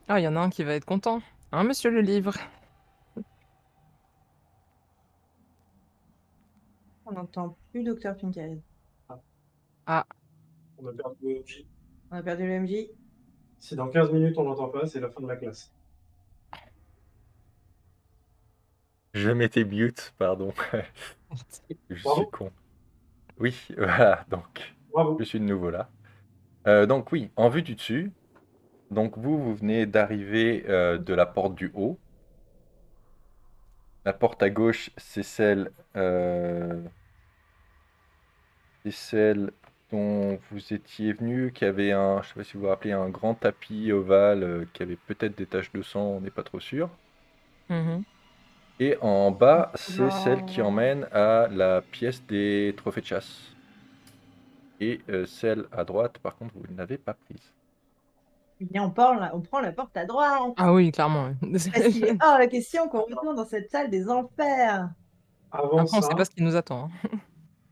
Ah, il y en a un qui va être content. Hein, monsieur le livre? On n'entend plus Docteur Finkel. Ah, Ah, on a perdu le MJ. On a perdu le MJ. Si dans 15 minutes on l'entend pas, c'est la fin de la classe. Je m'étais mute, pardon. Je suis Bravo, con. Oui, voilà, donc je bravo. suis de nouveau là. Donc oui, en vue du dessus, donc vous venez d'arriver de la porte du haut. La porte à gauche, c'est celle dont vous étiez venu, qui avait je sais pas si vous vous rappelez, un grand tapis ovale qui avait peut-être des taches de sang, on n'est pas trop sûr. mmh. Et en bas, c'est celle qui Non. emmène à la pièce des trophées de chasse. Et celle à droite, par contre, vous ne l'avez pas prise. Eh bien, on prend la porte à droite. Ah oui, clairement, ouais. Parce qu'il est hors de question qu'on retourne dans cette salle des enfers. Avant Après, on sait pas ça, ce qui nous attend, hein.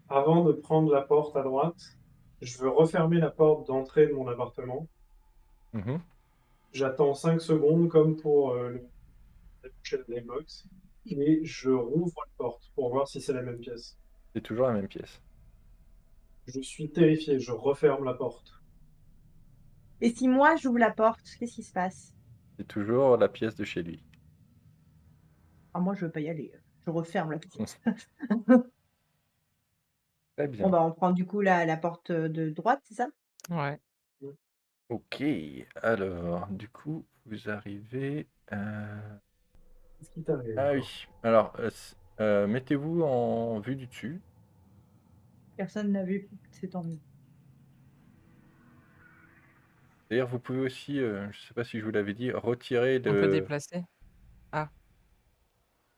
avant de prendre la porte à droite, je veux refermer la porte d'entrée de mon appartement. Mhm. J'attends 5 secondes comme pour la prochaine Livebox. Et je rouvre la porte pour voir si c'est la même pièce. C'est toujours la même pièce. Je suis terrifié, je referme la porte. Et si moi, j'ouvre la porte, qu'est-ce qui se passe? C'est toujours la pièce de chez lui. Ah, moi, je veux pas y aller. Je referme la porte. Très Bon, bien. bah, on prend du coup la porte de droite, c'est ça? Ouais. Ok, alors, du coup, vous arrivez... Qu'est-ce qui t'arrive Ah encore? oui, alors, mettez-vous en vue du dessus. Personne n'a vu, c'est tant mieux. D'ailleurs, vous pouvez aussi, je ne sais pas si je vous l'avais dit, retirer On peut le... déplacer. Ah,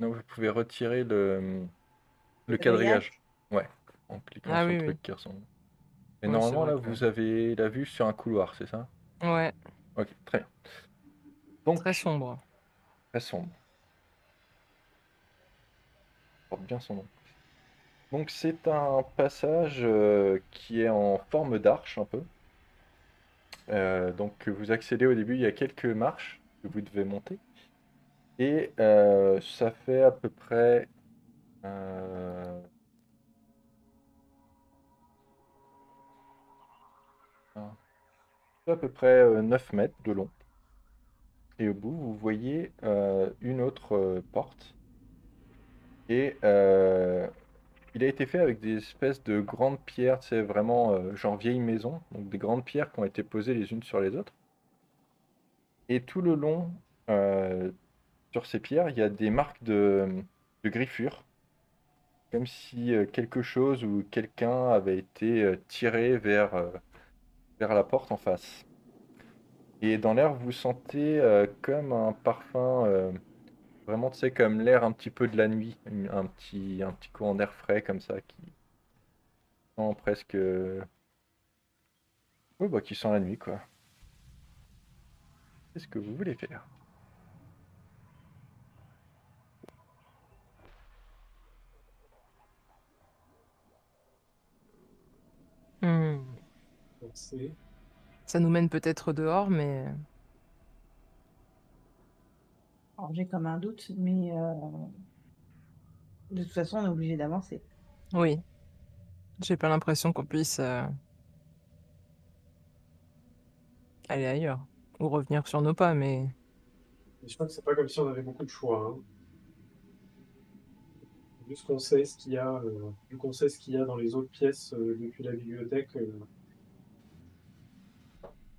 Non, vous pouvez retirer Le le quadrillage? quadrillage. Ouais, en cliquant ah sur le oui, oui. truc qui ressemble. Et Ouais, c'est normalement, vrai là, que vous avez la vue sur un couloir, c'est ça? ouais, Ok, très bien. très Donc, sombre. très sombre. Porte bien son nom. Donc, c'est un passage qui est en forme d'arche, un peu. Donc, vous accédez au début, il y a quelques marches que vous devez monter. Et ça fait euh, à peu près 9 mètres de long. Et au bout, vous voyez une autre porte. Et il a été fait avec des espèces de grandes pierres, c'est vraiment genre vieille maison, donc des grandes pierres qui ont été posées les unes sur les autres. Et tout le long, euh, sur ces pierres, il y a des marques de griffures, comme si quelque chose ou quelqu'un avait été tiré vers la porte en face. Et dans l'air, vous sentez comme un parfum Vraiment, tu sais, comme l'air un petit peu de la nuit, un petit courant d'air frais comme ça qui sent presque. Ouais, bah, qui sent la nuit, quoi. Qu'est-ce que vous voulez faire? Hmm. Donc, c'est Ça nous mène peut-être dehors, mais Alors, j'ai comme un doute, mais de toute façon, on est obligé d'avancer. oui, j'ai pas l'impression qu'on puisse aller ailleurs ou revenir sur nos pas, mais mais je crois que c'est pas comme si on avait beaucoup de choix, hein. Vu ce qu'on sait, ce qu'il y a, vu qu'on sait ce qu'il y a dans les autres pièces, depuis la bibliothèque,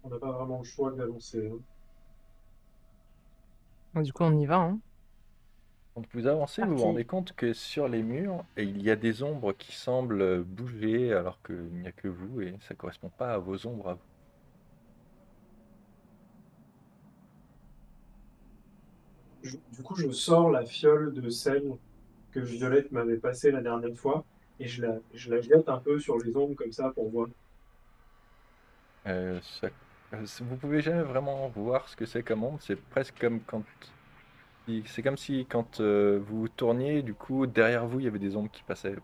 on n'a pas vraiment le choix que d'avancer, hein. du coup on y va, hein. Quand vous avancez, vous vous Parti. rendez compte que sur les murs, il y a des ombres qui semblent bouger alors qu'il n'y a que vous et ça correspond pas à vos ombres à vous. Du coup, je sors la fiole de sel que Violette m'avait passée la dernière fois et je la jette un peu sur les ombres comme ça pour voir. Vous pouvez jamais vraiment voir ce que c'est comme ombre, c'est presque comme quand. C'est comme si quand vous tourniez, du coup, derrière vous, il y avait des ombres qui passaient.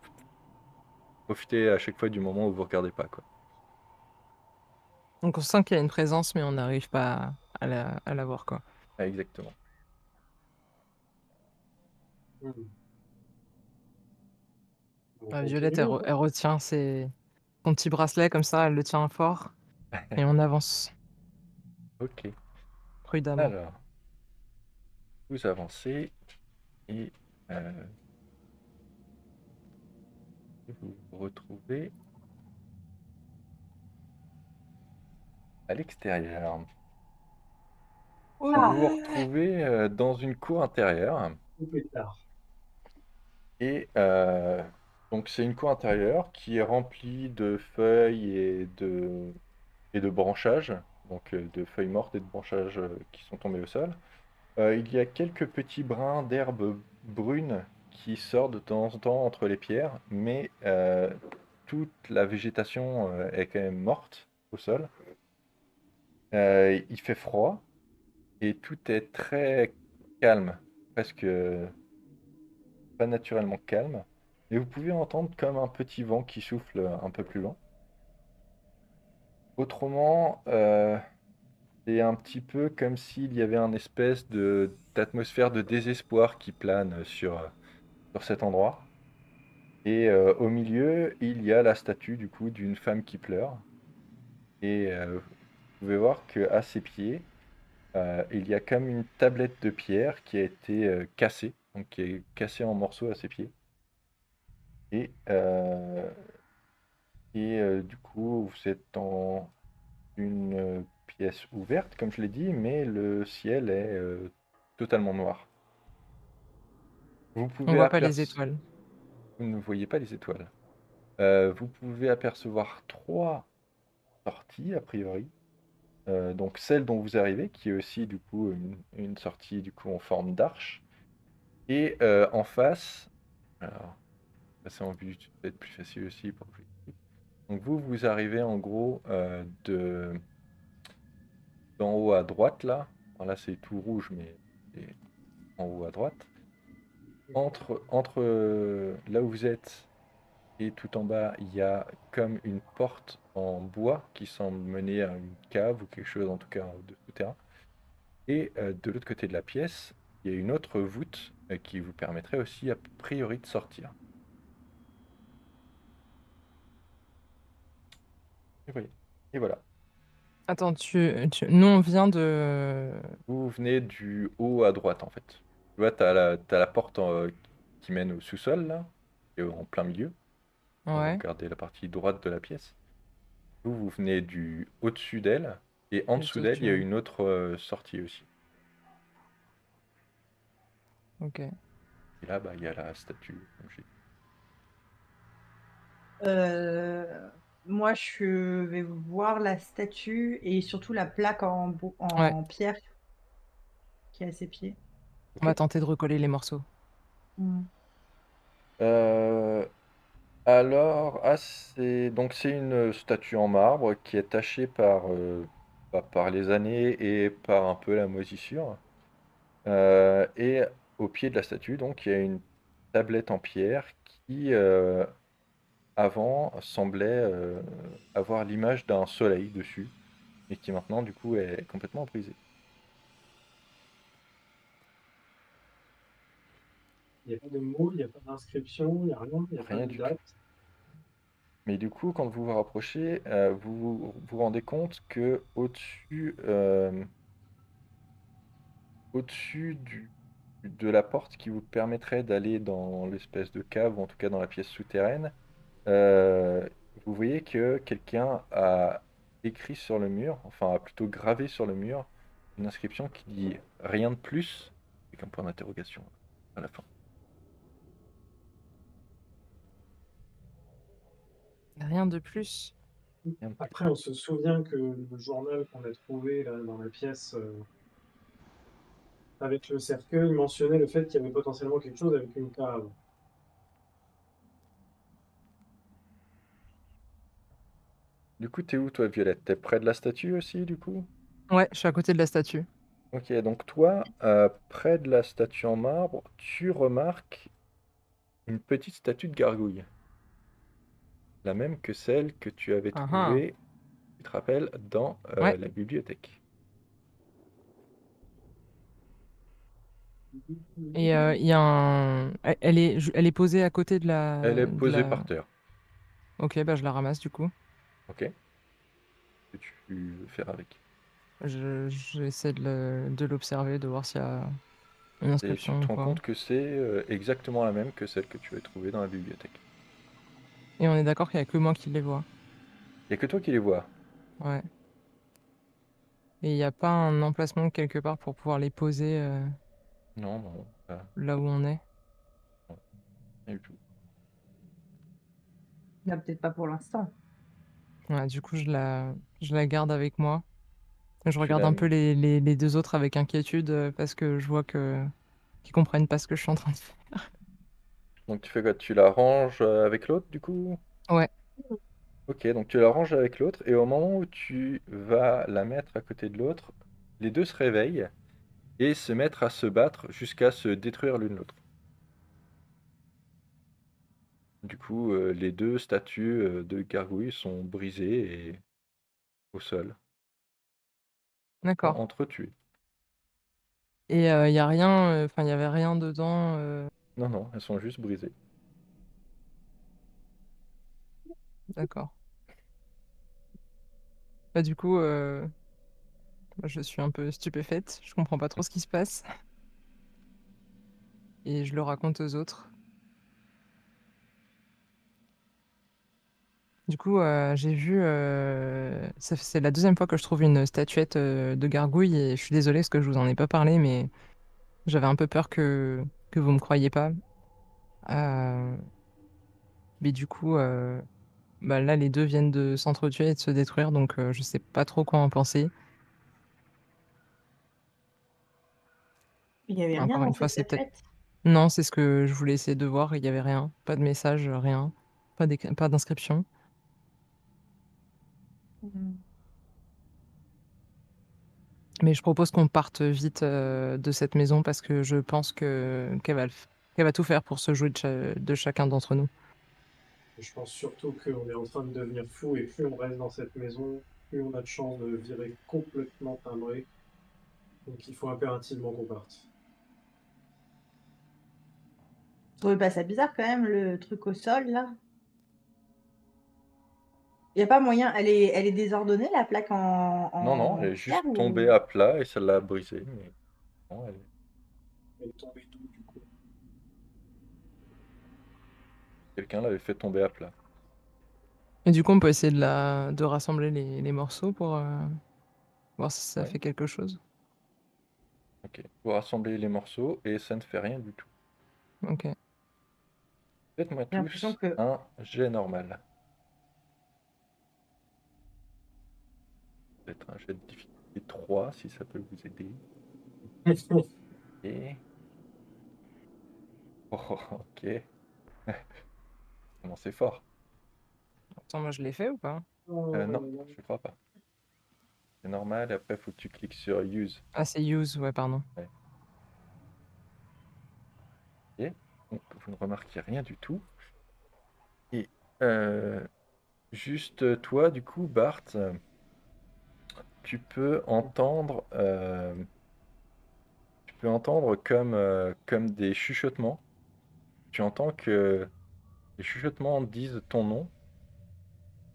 Profitez à chaque fois du moment où vous regardez pas, quoi. Donc on sent qu'il y a une présence, mais on n'arrive pas à la voir, quoi. Ah, exactement. Hmm. On Violette, continue, hein. elle retient son petit bracelet comme ça, elle le tient fort et on avance Ok. prudemment. Alors, vous avancez et euh, vous vous retrouvez à l'extérieur. Vous vous Ah, retrouvez dans une cour intérieure. Au pétard. Et donc c'est une cour intérieure qui est remplie de feuilles et de branchages, donc de feuilles mortes et de branchages qui sont tombés au sol. Il y a quelques petits brins d'herbe brune qui sortent de temps en temps entre les pierres, mais toute la végétation est quand même morte au sol. Il fait froid et tout est très calme, presque pas naturellement calme. Et vous pouvez entendre comme un petit vent qui souffle un peu plus loin. Autrement, c'est un petit peu comme s'il y avait un espèce d'atmosphère de désespoir qui plane sur cet endroit. Et au milieu, il y a la statue du coup d'une femme qui pleure. Et vous pouvez voir qu'à ses pieds, il y a comme une tablette de pierre qui a été cassée, donc qui est cassée en morceaux à ses pieds. Et, euh, du coup, vous êtes dans une pièce ouverte, comme je l'ai dit, mais le ciel est totalement noir. Vous On pouvez voit pas les aperce- étoiles. Vous ne voyez pas les étoiles. Vous pouvez apercevoir trois sorties, a priori. Donc celle dont vous arrivez, qui est aussi du coup une sortie du coup en forme d'arche. Et en face, alors, passer en vue, ça va être plus facile aussi pour vous. Donc vous arrivez en gros d'en haut à droite là. Alors là c'est tout rouge, mais c'est en haut à droite. Entre là où vous êtes et tout en bas, il y a comme une porte en bois qui semble mener à une cave ou quelque chose, en tout cas de souterrain. Et de l'autre côté de la pièce, il y a une autre voûte qui vous permettrait aussi a priori de sortir. Et voyez. Et voilà. Attends, nous on vient de... Vous venez du haut à droite en fait. Tu vois, t'as la porte qui mène au sous-sol là, qui est en plein milieu. Quand vous Ouais, regardez la partie droite de la pièce. Vous venez du au-dessus d'elle, et en juste dessous d'elle, il au-dessus, y a ouais. une autre sortie aussi. Ok. Et là, bah, il y a la statue, comme j'ai dit. moi, je vais voir la statue et surtout la plaque Ouais, en pierre qui est à ses pieds. On va Ok. tenter de recoller les morceaux. Hmm. Euh, alors, donc c'est une statue en marbre qui est tachée par les années et par un peu la moisissure. Et au pied de la statue, donc, il y a une tablette en pierre qui, avant, semblait avoir l'image d'un soleil dessus, et qui maintenant, du coup, est complètement brisée. Il n'y a pas de mots, il n'y a pas d'inscription, il n'y a rien, il n'y a pas Rien de du tout. date. Mais du coup, quand vous vous rapprochez, vous rendez compte que au-dessus de la porte qui vous permettrait d'aller dans l'espèce de cave, ou en tout cas dans la pièce souterraine, euh, vous voyez que quelqu'un a écrit sur le mur, enfin a plutôt gravé sur le mur, une inscription qui dit rien de plus, avec un point d'interrogation à la fin. Rien de plus. Rien de plus. Après, on se souvient que le journal qu'on a trouvé là, dans la pièce avec le cercueil mentionnait le fait qu'il y avait potentiellement quelque chose avec une cave. Du coup, t'es où toi, Violette? T'es près de la statue aussi, du coup? Ouais, je suis à côté de la statue. Ok, donc toi, près de la statue en marbre, tu remarques une petite statue de gargouille. La même que celle que tu avais Ah ah. trouvée, tu te rappelles, dans Ouais. la bibliothèque. Et il y a un. Elle est posée à côté de Elle est de posée la. par terre. Ok, bah je la ramasse du coup. Ok? Que tu veux faire avec. J'essaie de l'observer, de voir s'il y a une Et tu inscription ou te rends quoi. compte que c'est exactement la même que celle que tu avais trouvée dans la bibliothèque. Et on est d'accord qu'il n'y a que moi qui les vois. Il n'y a que toi qui les vois. Ouais. Et il n'y a pas un emplacement quelque part pour pouvoir les poser Non, non, là où on est. non, rien du tout. Là, peut-être pas pour l'instant. Ouais, du coup, je la garde avec moi. Je Tu regarde la... un peu les deux autres avec inquiétude parce que je vois que qu'ils comprennent pas ce que je suis en train de faire. Donc tu fais quoi? Tu la ranges avec l'autre, du coup? Ouais, Ok, donc tu la ranges avec l'autre, et au moment où tu vas la mettre à côté de l'autre, les deux se réveillent et se mettent à se battre jusqu'à se détruire l'une l'autre. Du coup, les deux statues de gargouilles sont brisées et au sol, sont d'accord. entretuées. Et il y a rien, enfin, il y avait rien dedans. Non, non, elles sont juste brisées. D'accord. Bah, du coup, je suis un peu stupéfaite. Je comprends pas trop ce qui se passe. Et je le raconte aux autres. Du coup, j'ai vu. C'est la deuxième fois que je trouve une statuette de gargouille. Et je suis désolée parce que je vous en ai pas parlé, mais j'avais un peu peur que vous me croyiez pas. Euh, mais du coup, bah là, les deux viennent de s'entretuer et de se détruire. Donc, je sais pas trop quoi en penser. Il n'y avait rien Encore dans une fois, cette c'est peut-être. statuette. Non, c'est ce que je voulais essayer de voir. Il y avait rien. Pas de message, rien. Pas d'inscription. Hmm. Mais je propose qu'on parte vite de cette maison parce que je pense qu'elle va tout faire pour se jouer de chacun d'entre nous. Je pense surtout qu'on est en train de devenir fou et plus on reste dans cette maison, plus on a de chances de virer complètement timbré. Donc il faut impérativement qu'on parte. Je trouvais pas ça bizarre quand même, le truc au sol, là. Il n'y a pas moyen. Elle est désordonnée, la plaque Non, non, elle en est pierre juste tombée ou. à plat et ça l'a brisée. Mais non, Elle est tombée d'où du coup? quelqu'un l'avait fait tomber à plat. Et du coup, on peut essayer de rassembler les morceaux pour voir si ça Ouais, fait quelque chose. ok. Vous rassemblez les morceaux et ça ne fait rien du tout. Ok. Faites-moi J'ai l'impression tous que. un jet normal. Peut-être un jet de difficulté 3 si ça peut vous aider. Et Oh, ok. Comment c'est fort. Attends, moi je l'ai fait ou pas? Non, je crois pas. C'est normal, après faut que tu cliques sur Use. Ah, c'est use, ouais, pardon. Ouais. Ok. Donc, vous ne remarquez rien du tout. Et juste toi, du coup, Bart, tu peux entendre, comme des chuchotements. Tu entends que les chuchotements disent ton nom,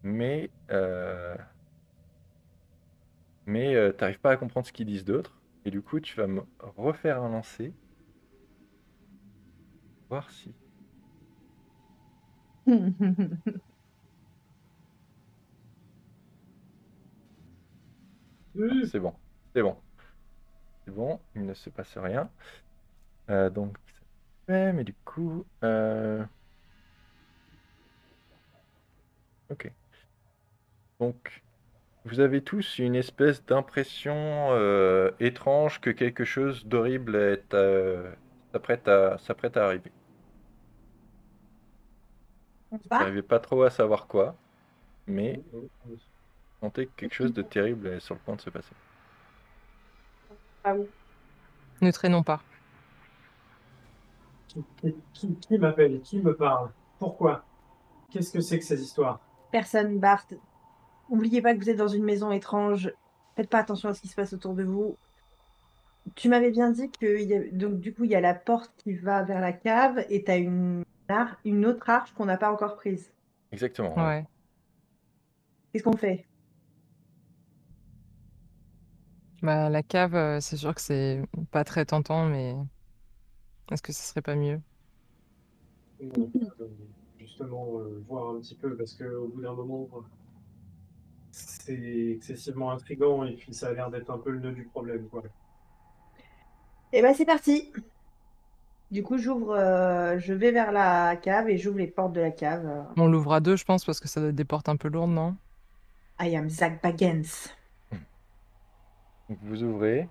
mais t'arrives pas à comprendre ce qu'ils disent d'autre. Et du coup, tu vas me refaire un lancer, voir si. Ah, c'est bon, c'est bon, c'est bon, il ne se passe rien. Donc, ça fait, mais du coup, ok. Donc, vous avez tous une espèce d'impression étrange que quelque chose d'horrible s'apprête à arriver. On se Vous bat? n'arrivez pas trop à savoir quoi, mais vous sentez que quelque chose de terrible est sur le point de se passer. Ah oui. Ne traînons pas. Qui m'appelle? Qui me parle? Pourquoi? Qu'est-ce que c'est que ces histoires? Personne, Bart. N'oubliez pas que vous êtes dans une maison étrange. Faites pas attention à ce qui se passe autour de vous. Tu m'avais bien dit que donc du coup il y a la porte qui va vers la cave et t'as une autre arche qu'on n'a pas encore prise. Exactement, ouais. Ouais. Qu'est-ce qu'on fait? Bah, la cave, c'est sûr que c'est pas très tentant, mais est-ce que ce serait pas mieux? On peut, justement voir un petit peu parce qu'au bout d'un moment, c'est excessivement intriguant et puis ça a l'air d'être un peu le nœud du problème, quoi. Eh ben c'est parti. Du coup je vais vers la cave et j'ouvre les portes de la cave. On l'ouvre à 2, je pense, parce que ça doit être des portes un peu lourdes, non? I am Zach Baggins. Donc vous ouvrez,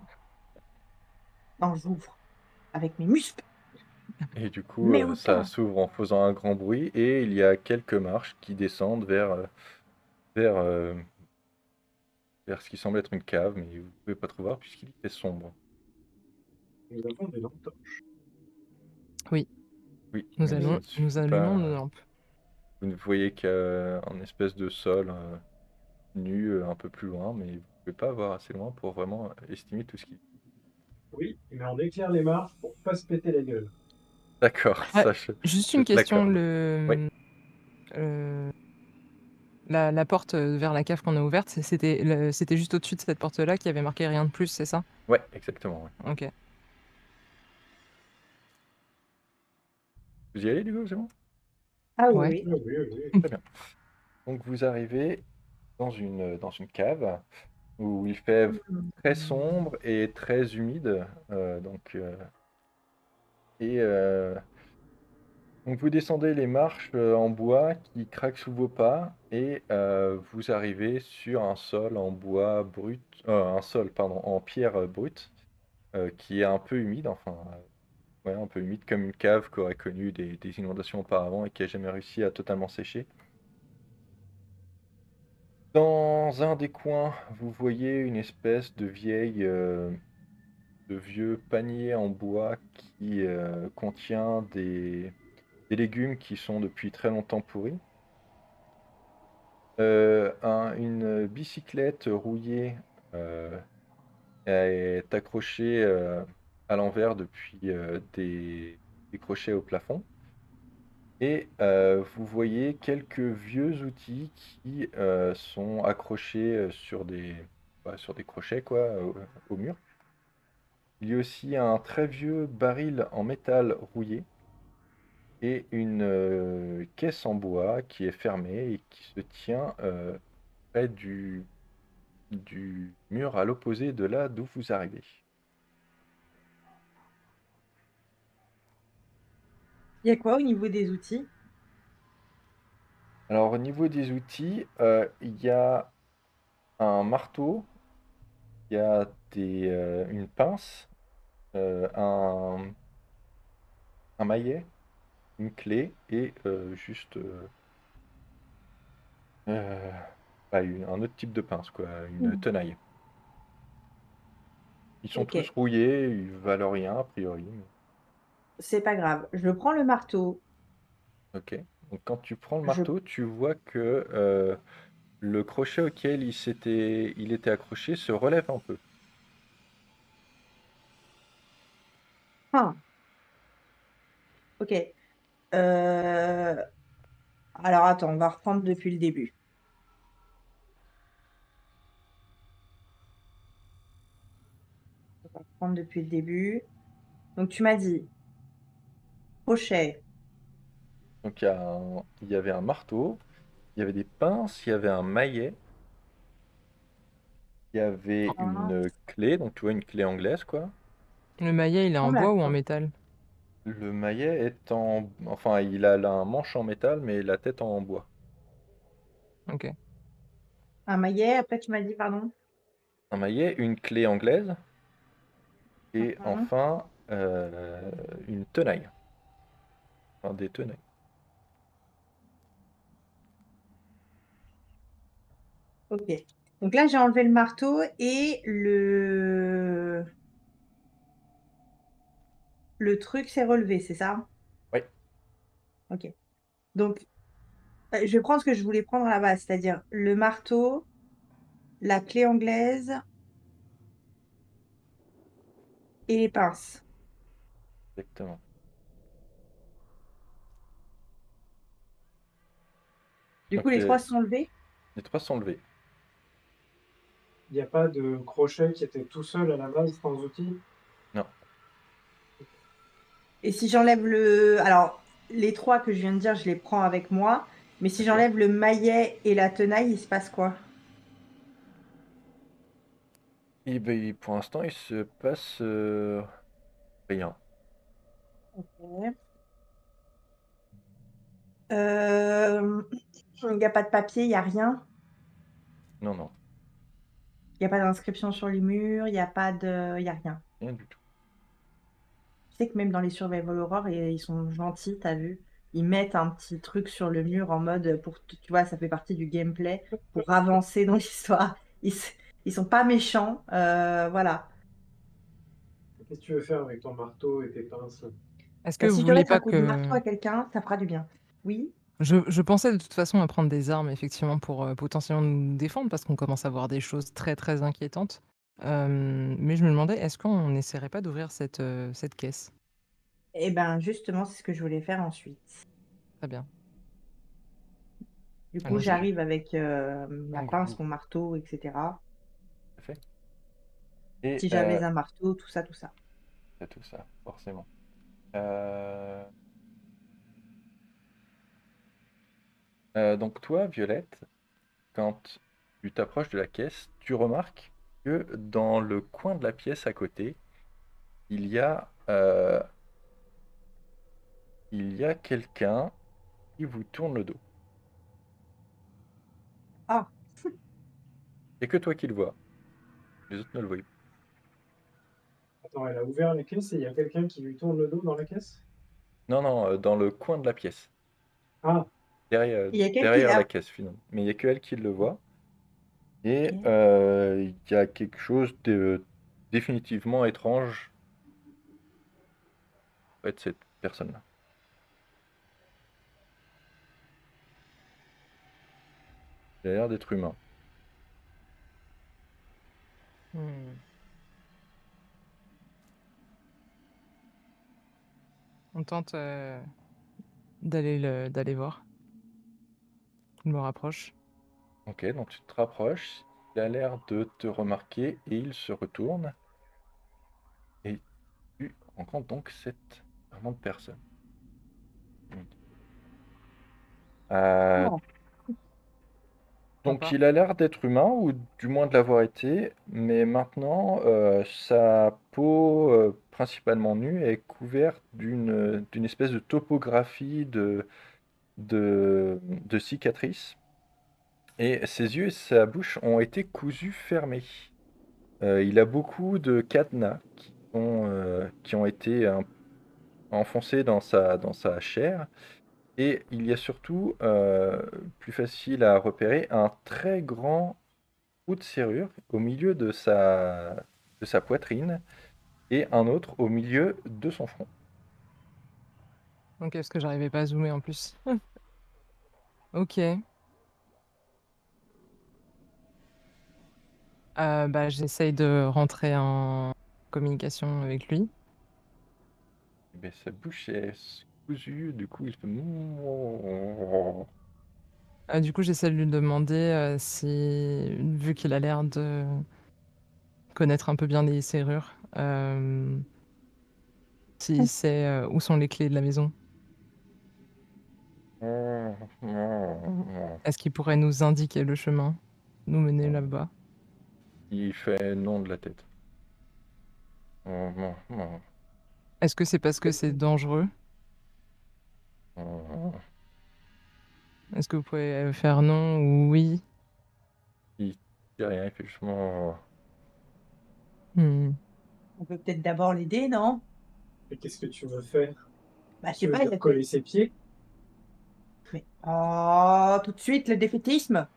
Non, j'ouvre avec mes muscles. et du coup, Mais ça autant. s'ouvre en faisant un grand bruit, et il y a quelques marches qui descendent vers, euh, vers ce qui semble être une cave, mais vous pouvez pas trop voir puisqu'il fait sombre. Nous avons des lampes. Oui, Oui, mais ça ne nous suffit allumons nos pas. lampes. Vous ne voyez qu'un espèce de sol nu un peu plus loin, mais vous pouvez pas voir assez loin pour vraiment estimer tout ce qui. Oui, mais on éclaire les marches pour pas se péter la gueule. D'accord, Ah, ça juste je une te question, l'accorde. Oui, euh, la porte vers la cave qu'on a ouverte, c'était juste au-dessus de cette porte-là qui avait marqué rien de plus, c'est ça? ouais, exactement. Ouais. Ok. Vous y allez du coup, c'est bon? Ah Ouais. oui, Oui, oui, oui. Très bien. Donc vous arrivez dans une cave où il fait oui. très sombre et très humide. Et donc vous descendez les marches en bois qui craquent sous vos pas et vous arrivez sur un sol en bois brut, un sol pardon, en pierre brute qui est un peu humide, enfin ouais, un peu humide comme une cave qui aurait connu des inondations auparavant et qui a jamais réussi à totalement sécher. Dans un des coins, vous voyez une espèce de vieux panier en bois qui contient des légumes qui sont depuis très longtemps pourris. Une bicyclette rouillée euh, est accrochée à l'envers depuis des crochets au plafond. Et vous voyez quelques vieux outils qui sont accrochés sur des crochets quoi, au mur. Il y a aussi un très vieux baril en métal rouillé et une caisse en bois qui est fermée et qui se tient près du mur à l'opposé de là d'où vous arrivez. Il y a quoi au niveau des outils? Alors au niveau des outils, il y a un marteau, il y a une pince, un maillet une clé et juste euh, un autre type de pince, quoi, une tenaille. Ils sont Ok, tous rouillés, ils valent rien a priori. c'est pas grave. Je prends le marteau. Ok. Donc quand tu prends le Je... marteau, tu vois que le crochet auquel il était accroché se relève un peu. Ah, ok. Euh, Alors attends, on va reprendre depuis le début. On va reprendre depuis le début. Donc tu m'as dit crochet. Donc il y avait un marteau, il y avait des pinces, il y avait un maillet, il y avait Ah, une clé, donc tu vois une clé anglaise quoi. Le maillet, il est en bois ou en d'accord. métal? Le maillet est en... Enfin, il a là un manche en métal, mais la tête en bois. Ok. Un maillet, après tu m'as dit, pardon. Un maillet, une clé anglaise, et Mhm. enfin une tenaille. Enfin, des tenailles. Ok. Donc là, j'ai enlevé le marteau et le truc s'est relevé, c'est ça? Oui, Ok. Donc, je vais prendre ce que je voulais prendre à la base, c'est-à-dire le marteau, la clé anglaise et les pinces. exactement. Du coup, Donc les trois se sont levés. les trois sont levés. Il n'y a pas de crochet qui était tout seul à la base sans outil? Non. Et si j'enlève le... Alors, les trois que je viens de dire, je les prends avec moi. Mais si Ok. j'enlève le maillet et la tenaille, il se passe quoi? Et ben, pour l'instant, il se passe rien. Ok. Euh, Il n'y a pas de papier, il n'y a rien. Non, non, Il n'y a pas d'inscription sur les murs, il n'y a pas de... Il n'y a rien. rien du tout. Tu sais que même dans les Survival Horror, ils sont gentils, t'as vu? Ils mettent un petit truc sur le mur en mode pour, tu vois, ça fait partie du gameplay pour avancer dans l'histoire. Ils sont pas méchants, voilà. Qu'est-ce que tu veux faire avec ton marteau et tes pinces? Est-ce que Bah, vous si je voulez laisse un pas coup de marteau que... à quelqu'un, ça fera du bien. Oui? Je pensais de toute façon à prendre des armes, effectivement, pour potentiellement nous défendre, parce qu'on commence à voir des choses très très inquiétantes. Mais je me demandais, est-ce qu'on n'essaierait pas d'ouvrir cette caisse? Eh ben, justement, c'est ce que je voulais faire ensuite. Très bien, Du coup, allons-y. j'arrive avec ma Donc pince, vous, mon marteau, etc. fait. Et Si j'avais un marteau, tout ça, tout ça. c'est tout ça, forcément. Euh, donc toi, Violette, quand tu t'approches de la caisse, tu remarques que dans le coin de la pièce à côté, il y a, euh, il y a quelqu'un qui vous tourne le dos. Ah, Il n'y a que toi qui le vois. Les autres ne le voient pas. Attends, elle a ouvert la caisse et il y a quelqu'un qui lui tourne le dos dans la caisse? Non, non, dans le coin de la pièce, Ah, il y a quelqu'un qui... derrière la Ah, caisse finalement. Mais il n'y a que elle qui le voit. Et ok. il y a quelque chose de définitivement étrange en fait, cette personne-là. Il a l'air d'être humain. Hmm. On tente d'aller voir. Je me rapproche. Ok, donc tu te rapproches, il a l'air de te remarquer et il se retourne et tu rencontres donc cette charmante personne. Euh, Oh, donc Sympa. il a l'air d'être humain, ou du moins de l'avoir été, mais maintenant sa peau principalement nue est couverte d'une espèce de topographie de cicatrices, et ses yeux et sa bouche ont été cousus fermés. Il a beaucoup de cadenas qui ont été enfoncé dans sa chair. Et il y a surtout, plus facile à repérer, un très grand trou de serrure au milieu de sa poitrine et un autre au milieu de son front. OK, parce que j'arrivais pas à zoomer en plus. OK. Bah, j'essaye de rentrer en communication avec lui. Mais sa bouche est cousue, du coup il fait Du coup, j'essaie de lui demander, si vu qu'il a l'air de connaître un peu bien les serrures, s'il sait, où sont les clés de la maison. Est-ce qu'il pourrait nous indiquer le chemin? Nous mener là-bas? Il fait non de la tête. Est-ce que c'est parce que c'est dangereux? Est-ce que vous pouvez, faire non ou oui? Il dit rien, il fait juste Mmh. On peut peut-être d'abord l'aider, non? Et qu'est-ce que tu veux faire? Bah, je sais Tu veux pas, lui il a peut-être recoller ses pieds? mais oh, tout de suite le défaitisme?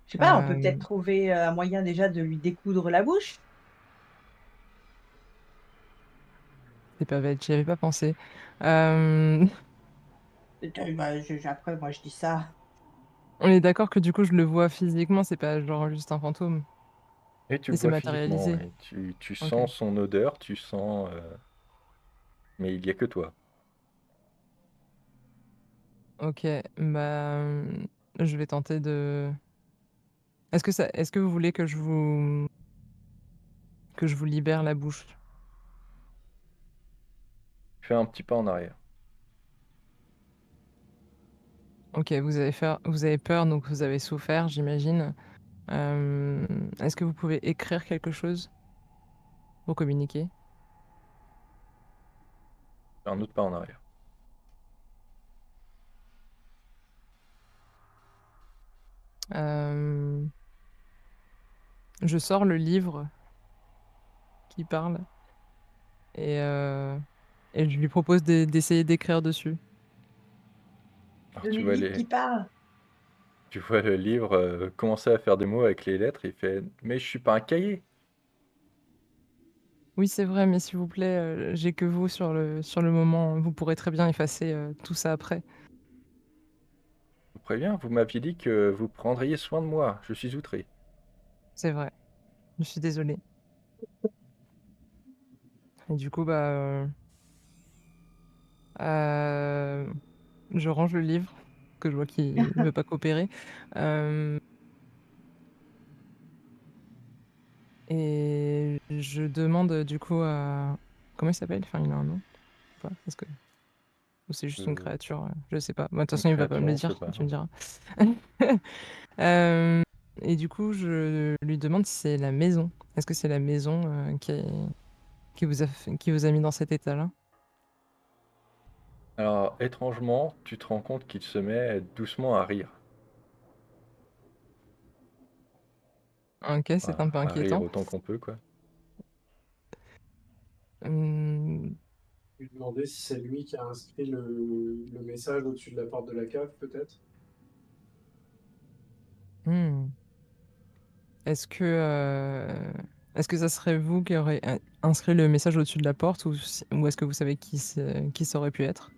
Je sais pas, on peut peut-être Hem, trouver, un moyen déjà de lui découdre la bouche? c'est pas bête, j'y avais pas pensé. Hem, Bah, je après moi je dis ça. on est d'accord que du coup je le vois physiquement, c'est pas genre juste un fantôme? et tu Et le c'est vois physiquement, matérialisé? et tu OK. sens son odeur, mais il y a que toi. OK, bah, je vais tenter de est-ce que vous voulez que je vous libère la bouche? Fais un petit pas en arrière. OK, vous avez peur, donc vous avez souffert, j'imagine. Est-ce que vous pouvez écrire quelque chose pour communiquer? Fais un autre pas en arrière. Hem, je sors le livre qui parle et je lui propose d'essayer d'écrire dessus. Alors Le tu vois livre qui parle. le livre, commencer à faire des mots avec les lettres, il fait: «Mais je suis pas un cahier!» Oui, c'est vrai, mais s'il vous plaît, j'ai que vous sur le moment. Vous pourrez très bien effacer, tout ça après. Je vous préviens, vous m'aviez dit que vous prendriez soin de moi, je suis outré. C'est vrai, je suis désolée et du coup, bah, je range le livre, que je vois qu'il veut pas coopérer, hem et je demande, du coup à comment il s'appelle? Enfin, il a un nom ou pas? Est-ce que ou c'est juste une Heu, créature, je sais pas. Bah, de toute une façon, il va pas me créature, le on sait dire, pas. tu me diras. Hem et du coup, je lui demande si c'est la maison. Est-ce que c'est la maison, qui vous a mis dans cet état-là? Alors étrangement, tu te rends compte qu'il se met doucement à rire. OK, c'est un peu À rire inquiétant. autant qu'on peut, quoi. Mmh, Lui demander si c'est lui qui a inscrit le message au-dessus de la porte de la cave, peut-être? mmh. Est-ce que ça serait vous qui aurez inscrit le message au-dessus de la porte ou est-ce que vous savez qui ça aurait pu être?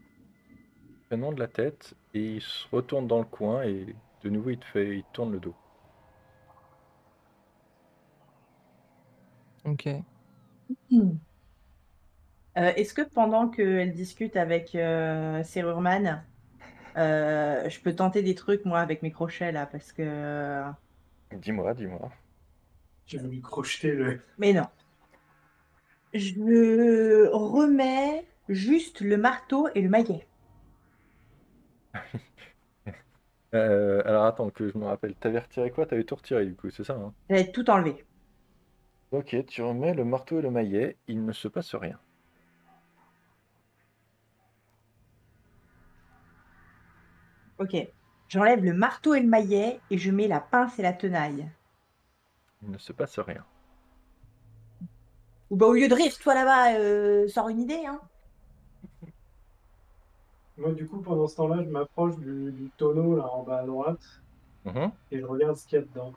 Prénom de la tête et il se retourne dans le coin et de nouveau il te tourne le dos. OK. Mmh. Est-ce que pendant qu'elle discute avec, Serurman, je peux tenter des trucs moi avec mes crochets là? Parce que Dis-moi, dis-moi. Tu veux lui crocheter le mais non. Je remets juste le marteau et le maillet. Alors attends que je me rappelle, tu retiré quoi? Tu tout retiré du coup, c'est ça, hein? J'avais tout enlevé. OK, tu remets le marteau et le maillet, il ne se passe rien. OK. J'enlève le marteau et le maillet et je mets la pince et la tenaille. Il ne se passe rien. Ou bah, au lieu de rire, toi là-bas, sors une idée, hein? Moi, du coup, pendant ce temps-là, je m'approche du tonneau là en bas à droite Mhm. et je regarde ce qu'il y a dedans.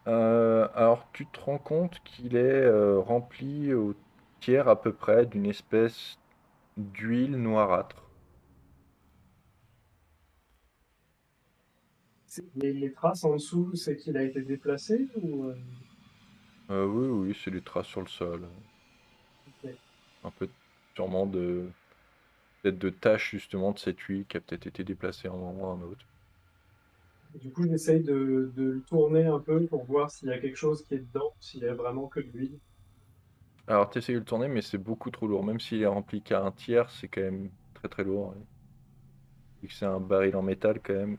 Alors, tu te rends compte qu'il est rempli au tiers à peu près d'une espèce d'huile noirâtre. Les traces en dessous, c'est qu'il a été déplacé ou Oui, oui, c'est des traces sur le sol. ok. Un peu sûrement peut-être de taches justement de cette huile qui a peut-être été déplacée à un moment ou à un autre. Du coup, j'essaye de le tourner un peu pour voir s'il y a quelque chose qui est dedans, s'il y a vraiment que de l'huile. Alors, tu essayes de le tourner, mais c'est beaucoup trop lourd. Même s'il est rempli qu'à un tiers, c'est quand même très très lourd. Vu que c'est un baril en métal, quand même, il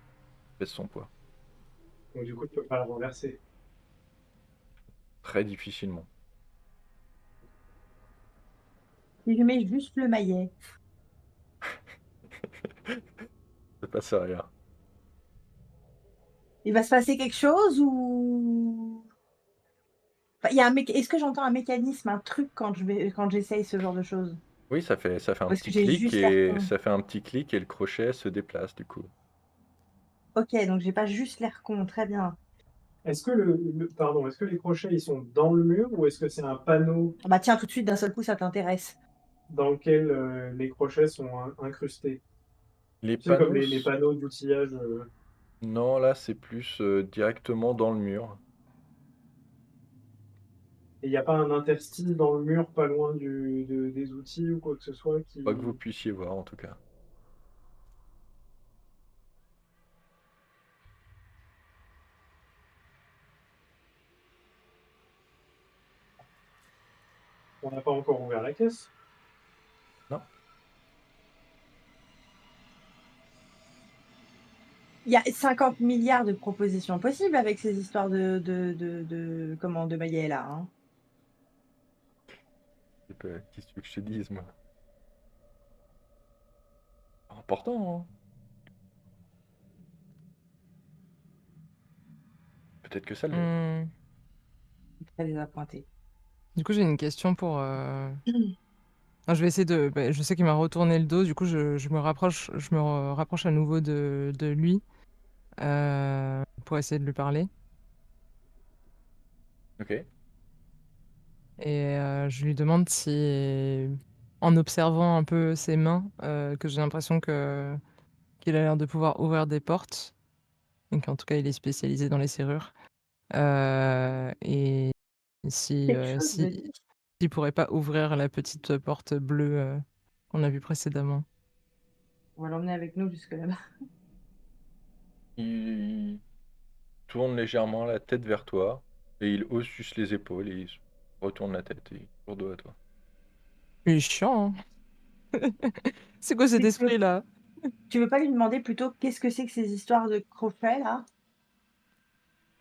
pèse son poids. Donc, du coup, je peux pas le renverser. Très difficilement. Si je mets juste le maillet, Ça passe à rien. il va se passer quelque chose ou... Enfin, est-ce que j'entends un mécanisme, un truc quand j'essaye ce genre de choses? Oui, ça fait un Ou est-ce que petit j'ai clic juste l'air et con? ça fait un petit clic et le crochet se déplace du coup. Ok, donc j'ai pas juste l'air con, très bien. Est-ce que pardon, est-ce que les crochets ils sont dans le mur ou est-ce que c'est un panneau Ah bah tiens, tout de suite, d'un seul coup, ça t'intéresse. dans lequel les crochets sont incrustés? Les Tu sais, comme panneaux, les panneaux d'outillage. non, là c'est plus directement dans le mur. Et il n'y a pas un interstice dans le mur, pas loin des outils ou quoi que ce soit Pas que vous qui. puissiez voir en tout cas. On n'a pas encore ouvert la caisse. Non. Il y a 50 milliards de propositions possibles avec ces histoires comment, de maillet là, hein. Qu'est-ce que je te dise moi? Important, hein. Peut-être que ça l'est. Hmm. Très désappointé. Du coup, j'ai une question pour. Non, je vais essayer de. Je sais qu'il m'a retourné le dos, du coup, je me rapproche à nouveau de lui pour essayer de lui parler. Ok. Et je lui demande si, en observant un peu ses mains, que j'ai l'impression qu'il a l'air de pouvoir ouvrir des portes, et qu'en tout cas, il est spécialisé dans les serrures. Et Quelque chose me dit. s'il pourrait pas ouvrir la petite porte bleue qu'on a vue précédemment. On va l'emmener avec nous jusque là-bas. Il tourne légèrement la tête vers toi et il hausse juste les épaules et il retourne la tête et il tourne dos à toi. Il est chiant, hein. C'est quoi cet Tu veux, esprit-là? tu veux pas lui demander plutôt qu'est-ce que c'est que ces histoires de crochets là?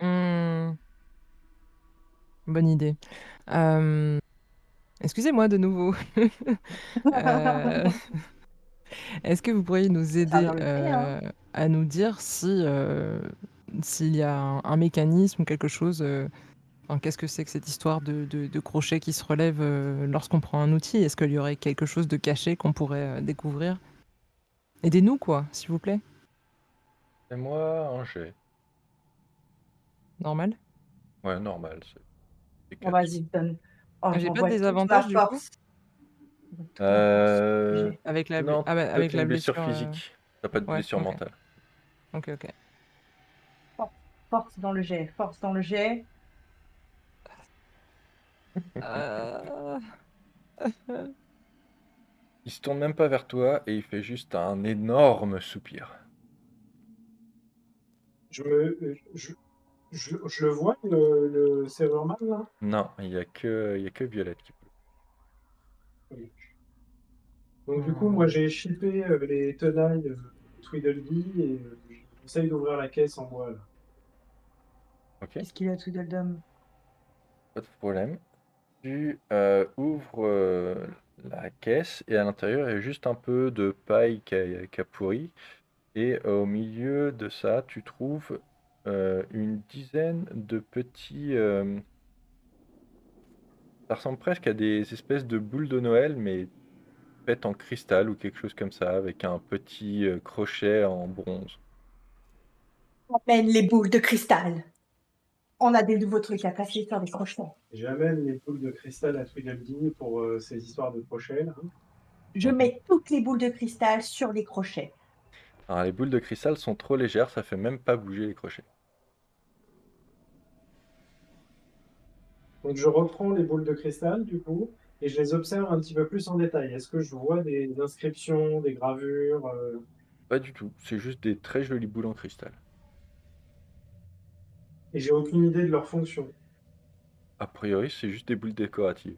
Mmh, bonne idée. Hem, excusez-moi de nouveau. Heu, est-ce que vous pourriez nous Ça aider, servir le thé, hein. à nous dire si, s'il y a un mécanisme ou quelque chose, enfin, qu'est-ce que c'est que cette histoire de crochet qui se relève, lorsqu'on prend un outil? Est-ce qu'il y aurait quelque chose de caché qu'on pourrait, découvrir? Aidez-nous quoi, s'il vous plaît. Fais-moi un jet. Normal? Ouais, normal, c'est Bon, 4. vas-y, donne. Oh, Ah, j'ai pas de j'envoie toute ma désavantage du coup? force. Toute ma force. Euh... J'ai Avec la ble Non, ah bah, toi avec t'as la une blessure blessure, physique. T'as pas de ouais, blessure OK. mentale. OK, OK. force, force dans le jet, force dans le jet. Heu, Il se tourne même pas vers toi et il fait juste un énorme soupir. Je me, je le vois, le serrurman, là? Non, il y a que Violette qui peut. Oui. Donc, du coup, moi, mmh, j'ai shippé les tenailles Tweedledee et j'essaye d'ouvrir la caisse en bois, là. Ok, Qu'est-ce qu'il a, Tweedledum? pas de problème. Tu ouvres la caisse et à l'intérieur il y a juste un peu de paille qui a pourri. Et au milieu de ça, tu trouves une dizaine de petits. Ça ressemble presque à des espèces de boules de Noël, mais faite en cristal ou quelque chose comme ça, avec un petit crochet en bronze. Amène les boules de cristal. On a des nouveaux trucs à passer sur les crochets. J'amène les boules de cristal à Tweedledee pour ces histoires de crochets, là. Je mets toutes les boules de cristal sur les crochets. Alors les boules de cristal sont trop légères, ça fait même pas bouger les crochets. Donc je reprends les boules de cristal, du coup, et je les observe un petit peu plus en détail. Est-ce que je vois des inscriptions, des gravures Pas du tout, c'est juste des très jolies boules en cristal. et j'ai aucune idée de leur fonction? A priori, c'est juste des boules décoratives.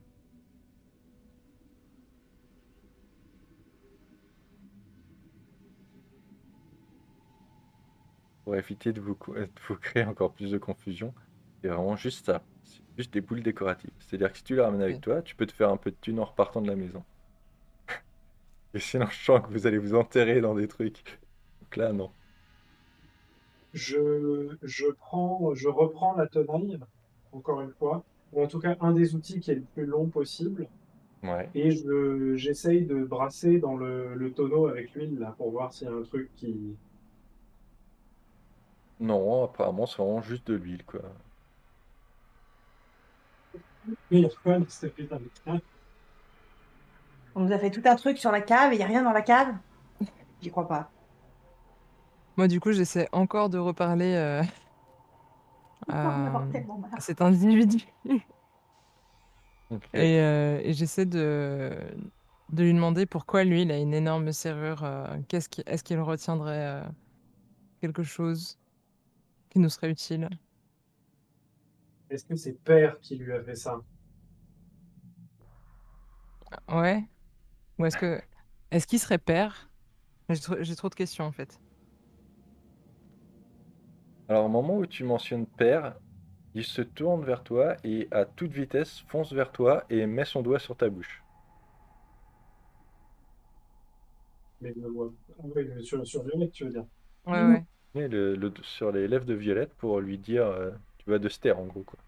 Pour éviter de vous créer encore plus de confusion, c'est vraiment juste ça. C'est juste des boules décoratives. C'est-à-dire que si tu les ramènes avec Ok. toi, tu peux te faire un peu de thune en repartant de la maison. Et sinon, je sens que vous allez vous enterrer dans des trucs. Donc là, non. Je reprends la tenaille, encore une fois, ou en tout cas un des outils qui est le plus long possible, Ouais. et j'essaye de brasser dans le tonneau avec l'huile, là, pour voir s'il y a un truc qui... Non, apparemment, c'est vraiment juste de l'huile, quoi. Il y a quoi dans cette putain de cave? On nous a fait tout un truc sur la cave et il n'y a rien dans la cave. J'y crois pas. Moi, du coup, j'essaie encore de reparler On en à, avoir tellement à marre. cet individu. Ok. Et j'essaie de lui demander pourquoi lui, il a une énorme serrure. Est-ce qu'il retiendrait quelque chose qui nous serait utile? Est-ce que c'est Père qui lui a fait ça? Ouais? Ou est-ce qu'il serait père? J'ai trop de questions en fait. Alors, au moment où tu mentionnes père, il se tourne vers toi et à toute vitesse fonce vers toi et met son doigt sur ta bouche. Mais il le voit. Ah oui, mais sur Violette, tu veux dire. Ouais, ouais. Et sur les lèvres de Violette pour lui dire tu vas de se taire en gros quoi.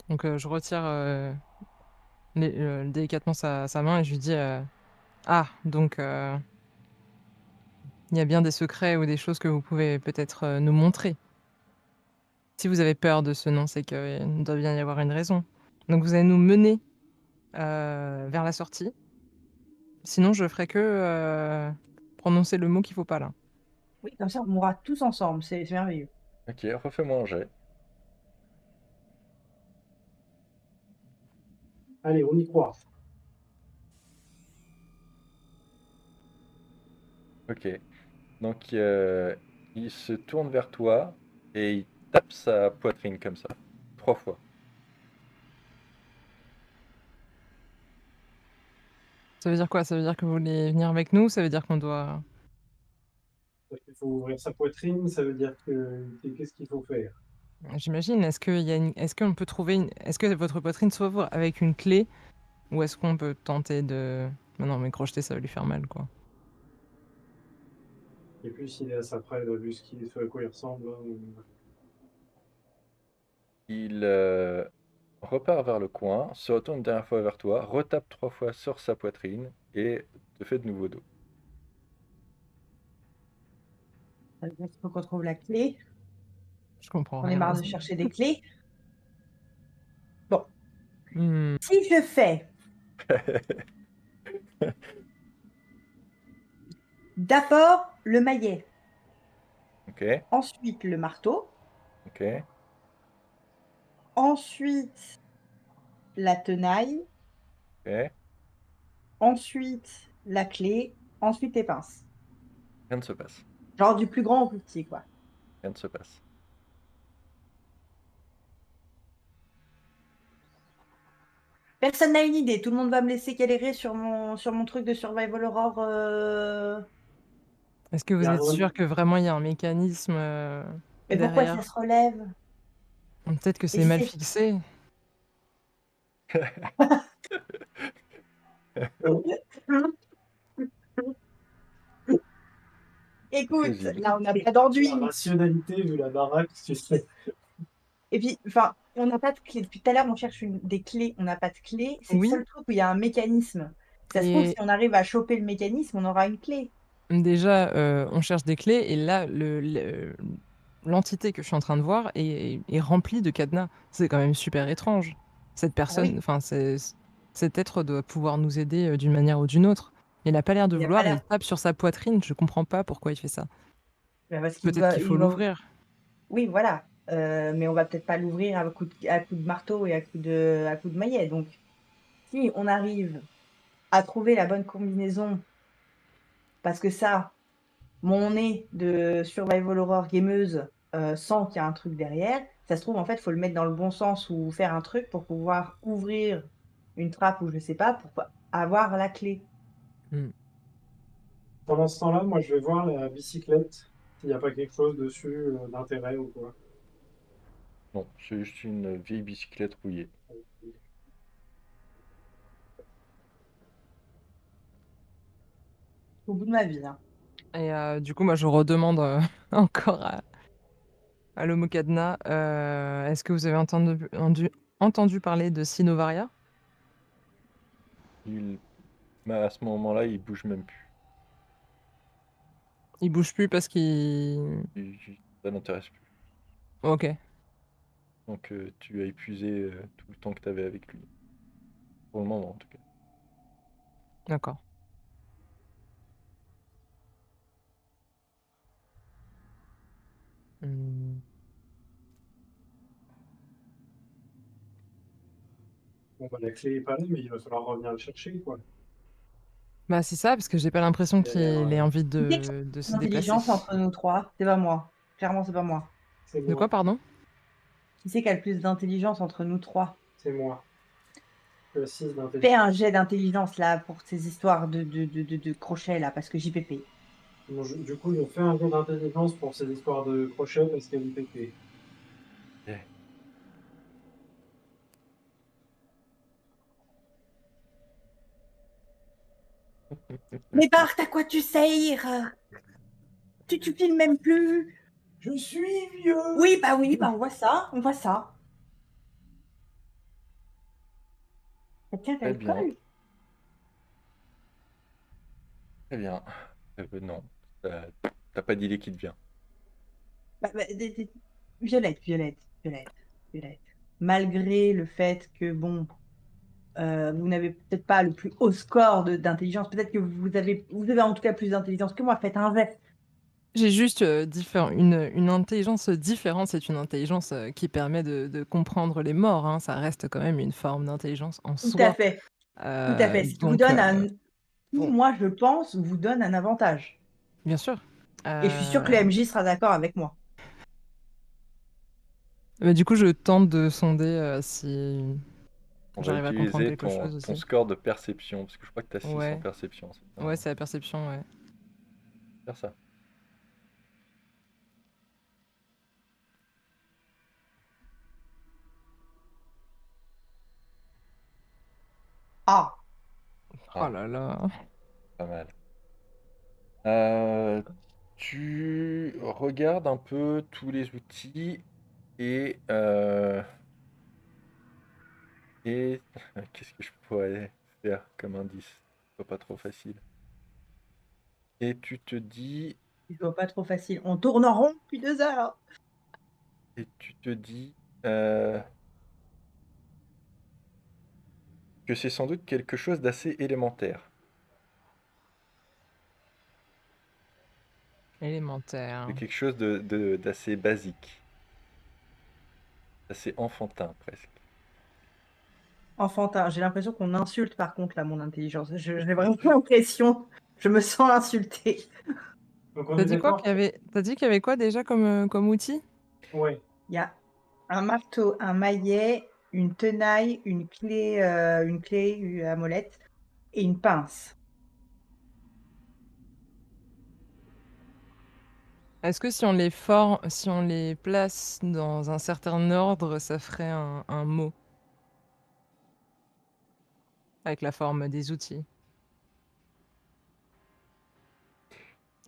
Donc je retire délicatement sa main et je lui dis ah, donc il y a bien des secrets ou des choses que vous pouvez peut-être nous montrer. Si vous avez peur de ce nom, c'est qu'il doit bien y avoir une raison. Donc vous allez nous mener vers la sortie. Sinon, je ferai que prononcer le mot qu'il faut pas là. Oui, comme ça, on mourra tous ensemble. C'est merveilleux. Ok, refais-moi un jet. Allez, on y croit. Ok. Donc il se tourne vers toi et il tape sa poitrine comme ça. 3 fois. Ça veut dire quoi? Ça veut dire que vous voulez venir avec nous? Ça veut dire qu'on doit... Il faut ouvrir sa poitrine, ça veut dire qu'est-ce qu'il faut faire? J'imagine. Est-ce qu'on peut trouver Est-ce que votre poitrine s'ouvre avec une clé ou est-ce qu'on peut tenter de... Non, mais crocheter, ça va lui faire mal, quoi. Et puis s'il est à sa près, vu ce à quoi il ressemble. Hein. Il repart vers le coin, se retourne une dernière fois vers toi, retape 3 fois sur sa poitrine et te fait de nouveau dos. Ça veut dire qu'il faut qu'on trouve la clé. Je comprends On est rien à marre ça. de chercher des clés. Bon, Hmm. si je fais d'abord le maillet, Ok, ensuite le marteau, ok, ensuite la tenaille, ok. ensuite la clé, ensuite les pinces. Rien ne se passe. Genre du plus grand au plus petit, quoi. Rien ne se passe. Personne n'a une idée. Tout le monde va me laisser galérer sur mon truc de Survival Horror. Est-ce que Il y vous a êtes un- sûr que vraiment il y a un mécanisme Mais pourquoi ça derrière? se relève? Peut-être que Et c'est si mal c'est... fixé. Écoute, Plausible. là, on n'a pas La d'enduit. rationalité vu la baraque, tu sais. Et puis, enfin, on n'a pas de clé. Depuis tout à l'heure, on cherche des clés. On n'a pas de clé. C'est le Oui, seul truc où il y a un mécanisme. Ça se trouve, si Et on arrive à choper le mécanisme, on aura une clé. déjà, on cherche des clés et là, l'entité que je suis en train de voir est remplie de cadenas. C'est quand même super étrange. Cette Ah oui, personne, enfin, cet être doit pouvoir nous aider, d'une manière ou d'une autre. Il a pas l'air de il a pas vouloir et il l'air. tape sur sa poitrine, je comprends pas pourquoi il fait ça. Bah, parce Peut-être qu'il faut il va. l'ouvrir. Oui, voilà. Mais on va peut-être pas l'ouvrir à coup de marteau et à coup de maillet. Donc, si on arrive à trouver la bonne combinaison, parce que ça, mon nez de survival horror gameuse, sent qu'il y a un truc derrière. Ça se trouve, en fait, il faut le mettre dans le bon sens ou faire un truc pour pouvoir ouvrir une trappe ou je sais pas, pour avoir la clé. Mmh. Pendant ce temps-là, moi, je vais voir la bicyclette, s'il n'y a pas quelque chose dessus d'intérêt ou quoi. Non, c'est juste une vieille bicyclette rouillée. Au bout de ma vie, hein. Et du coup, moi, je redemande, encore à l'homo cadenas, est-ce que vous avez entendu parler de Cynovaria? Il... Mais à ce moment-là, il bouge même plus. Il bouge plus parce qu'il Ça n'intéresse plus. OK, Donc tu as épuisé tout le temps que tu avais avec lui. Pour le moment, en tout cas. d'accord. Mmh. Bon, bah, la clé est pas là, mais il va falloir revenir le chercher, quoi. Bah, c'est ça, parce que j'ai pas l'impression Il y a l'air, qu'il ait envie Qui c'est qui a de se plus déplacer. d'intelligence entre nous 3? C'est pas moi. Clairement, c'est pas moi. c'est De quoi, moi, pardon? Qui c'est qui a le plus d'intelligence entre nous 3? c'est moi. Je suis 6 Fais d'intelligence. un jet d'intelligence là pour ces histoires de crochet là, parce que JPP. Bon, du coup, je fais un jeu d'intelligence pour ces histoires de crochet parce qu'elle est pétée. Yeah. Mais Bart, à quoi tu sers? Tu filmes même plus? Je suis vieux! Oui, bah on voit ça, on voit ça. Quelqu'un Très bien, d'alcool? très bien. Non, t'as pas d'idée qui te vient. Violette, Violette, Violette, Violette. Malgré le fait que, bon, vous n'avez peut-être pas le plus haut score d'intelligence, peut-être que vous avez en tout cas plus d'intelligence que moi, faites un jet. J'ai juste, une intelligence différente, c'est une intelligence, qui permet de comprendre les morts, hein. Ça reste quand même une forme d'intelligence en Tout à soi. fait, tout à fait. Ce qui vous Donc donne qui, bon, moi, je pense, vous donne un avantage. bien sûr. Et je suis sûre que le MJ sera d'accord avec moi. Mais du coup, je tente de sonder, si On va j'arrive à comprendre utiliser quelque chose ton aussi. score de perception, parce que je crois que t'as 6 en Ouais, perception. C'est ouais, c'est la perception, ouais. faire ça. Ah, Oh Ah, là là. pas mal. Euh, Tu regardes un peu tous les outils et, euh, et qu'est-ce que je pourrais faire comme indice? Ce soit pas trop facile. Et tu te dis, je vois pas trop facile. On tourne en rond depuis 2 heures. et tu te dis euh, que c'est sans doute quelque chose d'assez élémentaire, de Élémentaire. quelque chose d'assez basique, d'assez enfantin presque. Enfantin, j'ai l'impression qu'on insulte par contre là mon intelligence. J'ai vraiment l'impression, je me sens insultée. Donc on T'as est dit quoi d'accord qu'il y avait tu dit qu'il y avait quoi déjà comme outil? Ouais. Il y a un marteau, un maillet, une tenaille, une clé à molette et une pince. Est-ce que si on les place dans un certain ordre, ça ferait un mot avec la forme des outils?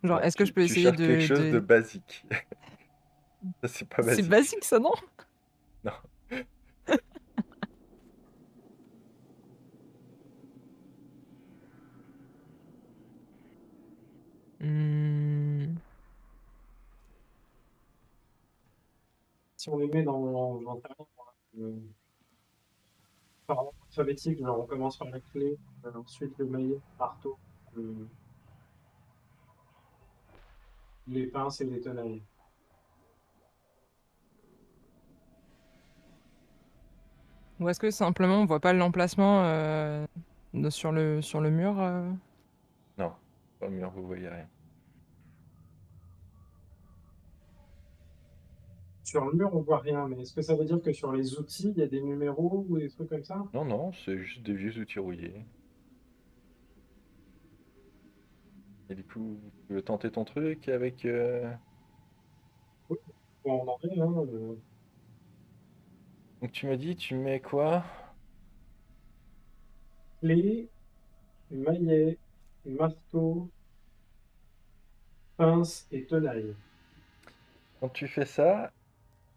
Genre, Non, est-ce que je peux tu essayer cherches quelque de chose de basique. Ça, c'est pas c'est basique. basique ça, non? Non. Si on les met dans j'en sais rien, moi, par ordre alphabétique, genre on commence par la clé, ensuite le maillet, le marteau, les pinces et les tenailles. Ou est-ce que simplement on voit pas l'emplacement sur le mur Non, sur le mur, vous voyez rien. Sur le mur, on voit rien, mais est-ce que ça veut dire que sur les outils, il y a des numéros ou des trucs comme ça? Non, non, c'est juste des vieux outils rouillés. Et du coup, tu veux tenter ton truc avec... Oui, bon, on en est, hein, Donc tu me dis, tu mets quoi? clé, maillet, marteau, pince et tenaille. Quand tu fais ça,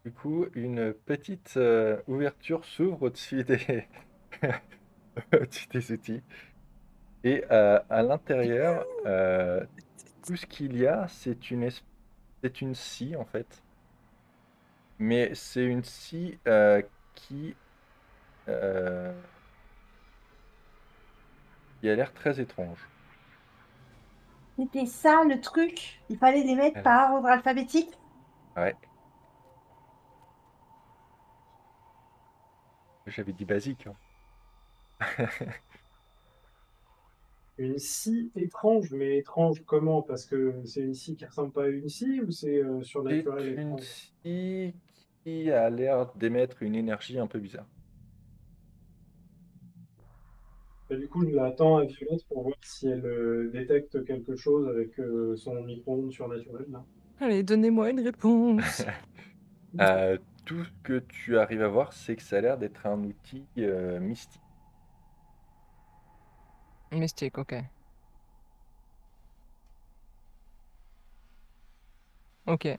du coup, une petite ouverture s'ouvre au-dessus au-dessus des outils. Et à l'intérieur, tout ce qu'il y a, c'est une scie en fait. Mais c'est une scie euh, qui a l'air très étrange. C'était ça le truc. Il fallait les mettre Elle- par ordre alphabétique. Ouais, j'avais dit basique, hein. Une scie étrange, mais étrange comment? Parce que c'est une scie qui ressemble pas à une scie ou c'est C'est surnaturel une étrange? scie qui a l'air d'émettre une énergie un peu bizarre. Et du coup, je l'attends à Violette pour voir si elle détecte quelque chose avec son micro-ondes surnaturel, là. Allez, donnez-moi une réponse. Tout ce que tu arrives à voir, c'est que ça a l'air d'être un outil mystique. Mystique, ok. Ok.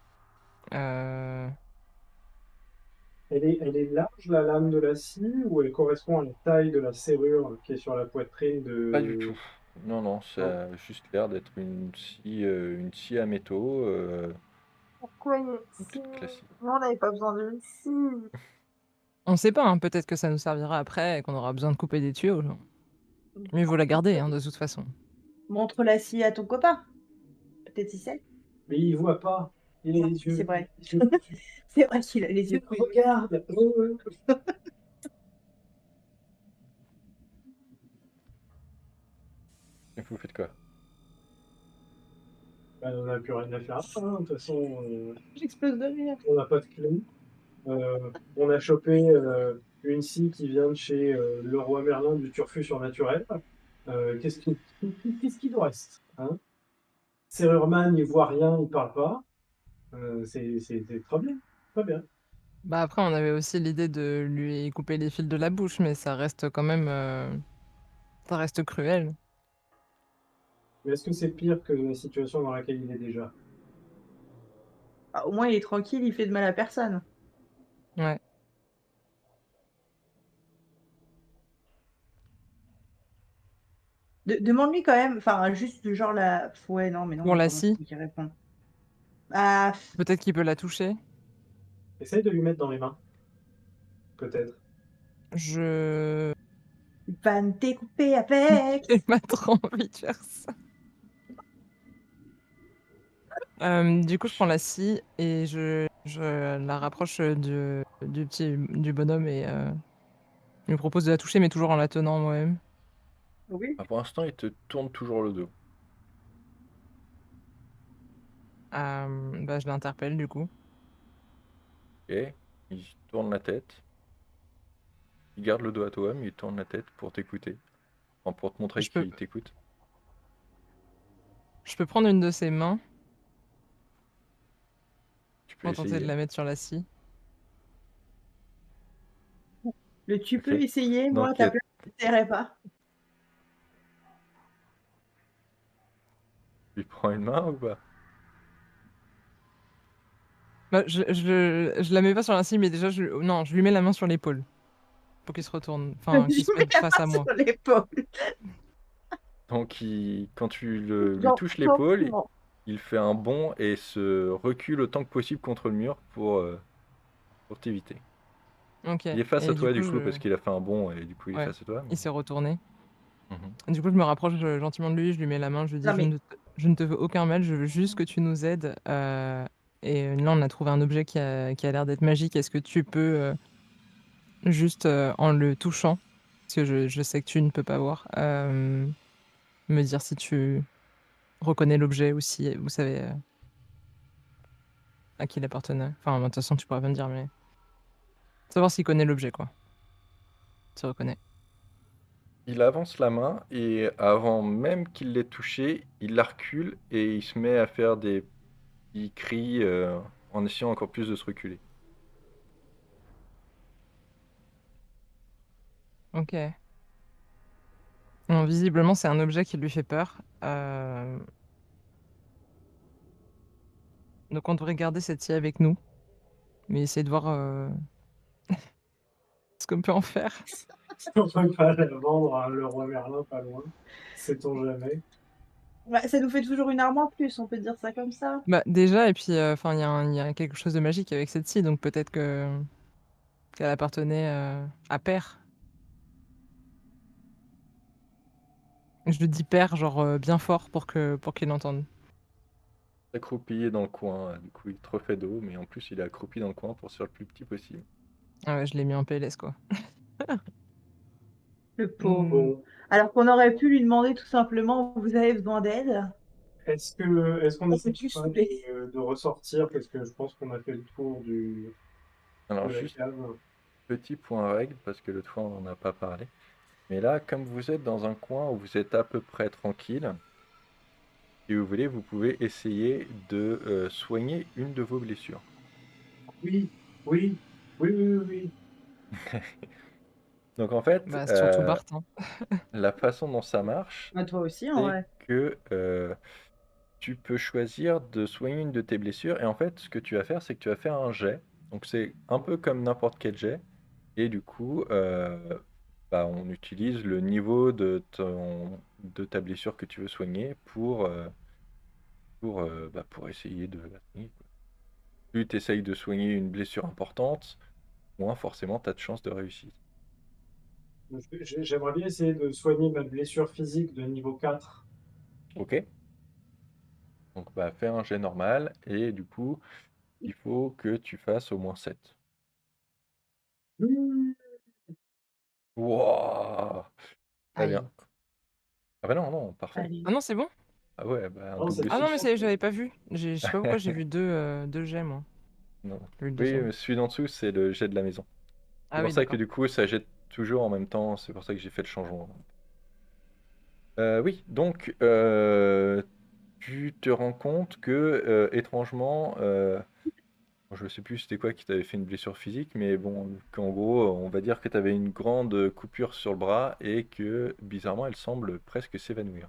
Elle est large, la lame de la scie, ou elle correspond à la taille de la serrure qui est sur la poitrine Pas du tout. de... Non, non, Non. ça a juste l'air d'être une scie à métaux, Pourquoi si toute classique. on n'avait pas besoin d'une scie? On sait pas, hein, peut-être que ça nous servira après et qu'on aura besoin de couper des tuyaux, genre. Mieux vaut la garder, hein, de toute façon. Montre la scie à ton copain. Peut-être il sait. Mais il voit pas. Il a les C'est yeux. vrai. Les yeux. C'est vrai qu'il a les yeux couillus. Regarde. Et vous faites quoi? Ben, on n'a plus rien à faire. Hein. De toute façon, J'explose de rire. on n'a pas de clé. On a chopé une scie qui vient de chez Leroy Merlin du Turfu surnaturel. Qu'est-ce qu'il nous reste, hein? Serrurman, il voit rien, il parle pas. C'est très bien. Très bien. Bah après, on avait aussi l'idée de lui couper les fils de la bouche, mais ça reste quand même, ça reste cruel. Mais est-ce que c'est pire que la situation dans laquelle il est déjà? Ah, au moins, il est tranquille, il fait de mal à personne. Ouais. Demande-lui quand même, enfin, juste genre la. Ouais, non, mais non, Pour c'est la pas moi scie, qui répond. Ah, peut-être qu'il peut la toucher. Essaye de lui mettre dans les mains, peut-être. Je il va me découper avec. j'ai pas trop envie de faire ça. Du coup, je prends la scie et je la rapproche du bonhomme et je lui propose de la toucher, mais toujours en la tenant moi-même. Oui. Ah, pour l'instant, il te tourne toujours le dos. Bah, je l'interpelle du coup. Et il tourne la tête. Il garde le dos à toi, mais il tourne la tête pour t'écouter. Enfin, pour te montrer Je peux, qu'il t'écoute. je peux prendre une de ses mains Tu peux pour tenter de essayer. la mettre sur la scie. Tu peux Ok. essayer, moi, à Donc, ta place, je n'essaierai pas. tu lui prends une main ou pas? Bah, je la mets pas sur la scie, mais déjà, non, je lui mets la main sur l'épaule pour qu'il se retourne, enfin, qu'il se Je mets mette la face à main moi. sur l'épaule. Donc, quand tu lui Genre, touches l'épaule, gentiment. il fait un bond et se recule autant que possible contre le mur pour pour t'éviter. Ok. Il est face Et à du toi coup, du coup parce qu'il a fait un bond et du coup il est ouais, face à toi. il s'est retourné. Mhm. Du coup, je me rapproche gentiment de lui, je lui mets la main, je lui dis Non, mais je ne te veux aucun mal, je veux juste que tu nous aides. Et là, on a trouvé un objet qui a l'air d'être magique. Est-ce que tu peux, juste en le touchant, parce que je sais que tu ne peux pas voir, me dire si tu reconnais l'objet ou si vous savez à qui il appartenait. Enfin, de toute façon, tu pourras pas me dire, mais savoir s'il connaît l'objet, quoi. S'il reconnaît. Il avance la main et avant même qu'il l'ait touché, il la recule et il se met à faire des petits cris en essayant encore plus de se reculer. Ok. Bon, visiblement, c'est un objet qui lui fait peur. Donc, on devrait garder cette scie avec nous, mais essayer de voir ce qu'on peut en faire. On va pas la vendre à Leroy Merlin pas loin, sait-on jamais. bah, ça nous fait toujours une arme en plus, on peut dire ça comme ça. Bah, déjà, et puis, enfin, il y a quelque chose de magique avec cette scie, donc peut-être qu'elle appartenait à Père. Je lui dis Père, genre bien fort pour qu'il l'entende. Accroupi dans le coin, du coup il te refait dos, mais en plus il est accroupi dans le coin pour se faire le plus petit possible. Ah ouais, je l'ai mis en PLS, quoi. Le pauvre. Hmm. Bon, Alors qu'on aurait pu lui demander tout simplement, vous avez besoin d'aide? est-ce qu'on On s'est essaie plus pas saoulé. de ressortir parce que je pense qu'on a fait le tour Alors de la juste cave. petit point règle, parce que l'autre fois on n'en a pas parlé. Mais là, comme vous êtes dans un coin où vous êtes à peu près tranquille, si vous voulez, vous pouvez essayer de soigner une de vos blessures. Oui, oui, oui, oui, oui, oui. Donc en fait, Bah, surtout Bart, hein. la façon dont ça marche, Bah, toi aussi, en c'est vrai. que tu peux choisir de soigner une de tes blessures. Et en fait, ce que tu vas faire, c'est que tu vas faire un jet. Donc c'est un peu comme n'importe quel jet. Et du coup, bah, on utilise le niveau de ta blessure que tu veux soigner pour essayer de la soigner, quoi. Plus tu essayes de soigner une blessure importante, moins forcément tu as de chances de réussite. J'aimerais bien essayer de soigner ma blessure physique de niveau 4. Ok? Donc bah, fais un jet normal et du coup, il faut que tu fasses au moins 7. Mmh. Wouah! Très bien. Allez, Ah bah non, non, parfait. allez. Ah non, c'est bon? Ah ouais, bah un Non, c'est double Ah non, mais 6. c'est, j'avais pas vu. Je sais pas pourquoi j'ai vu deux jets, moi. Non. J'ai vu le Oui, deuxième. celui d'en dessous, c'est le jet de la maison. C'est Ah pour oui, ça que d'accord. du coup, ça jette toujours en même temps. C'est pour ça que j'ai fait le changement. Oui, donc tu te rends compte que étrangement, je sais plus c'était quoi qui t'avait fait une blessure physique, mais bon, qu'en gros, on va dire que tu avais une grande coupure sur le bras et que bizarrement, elle semble presque s'évanouir.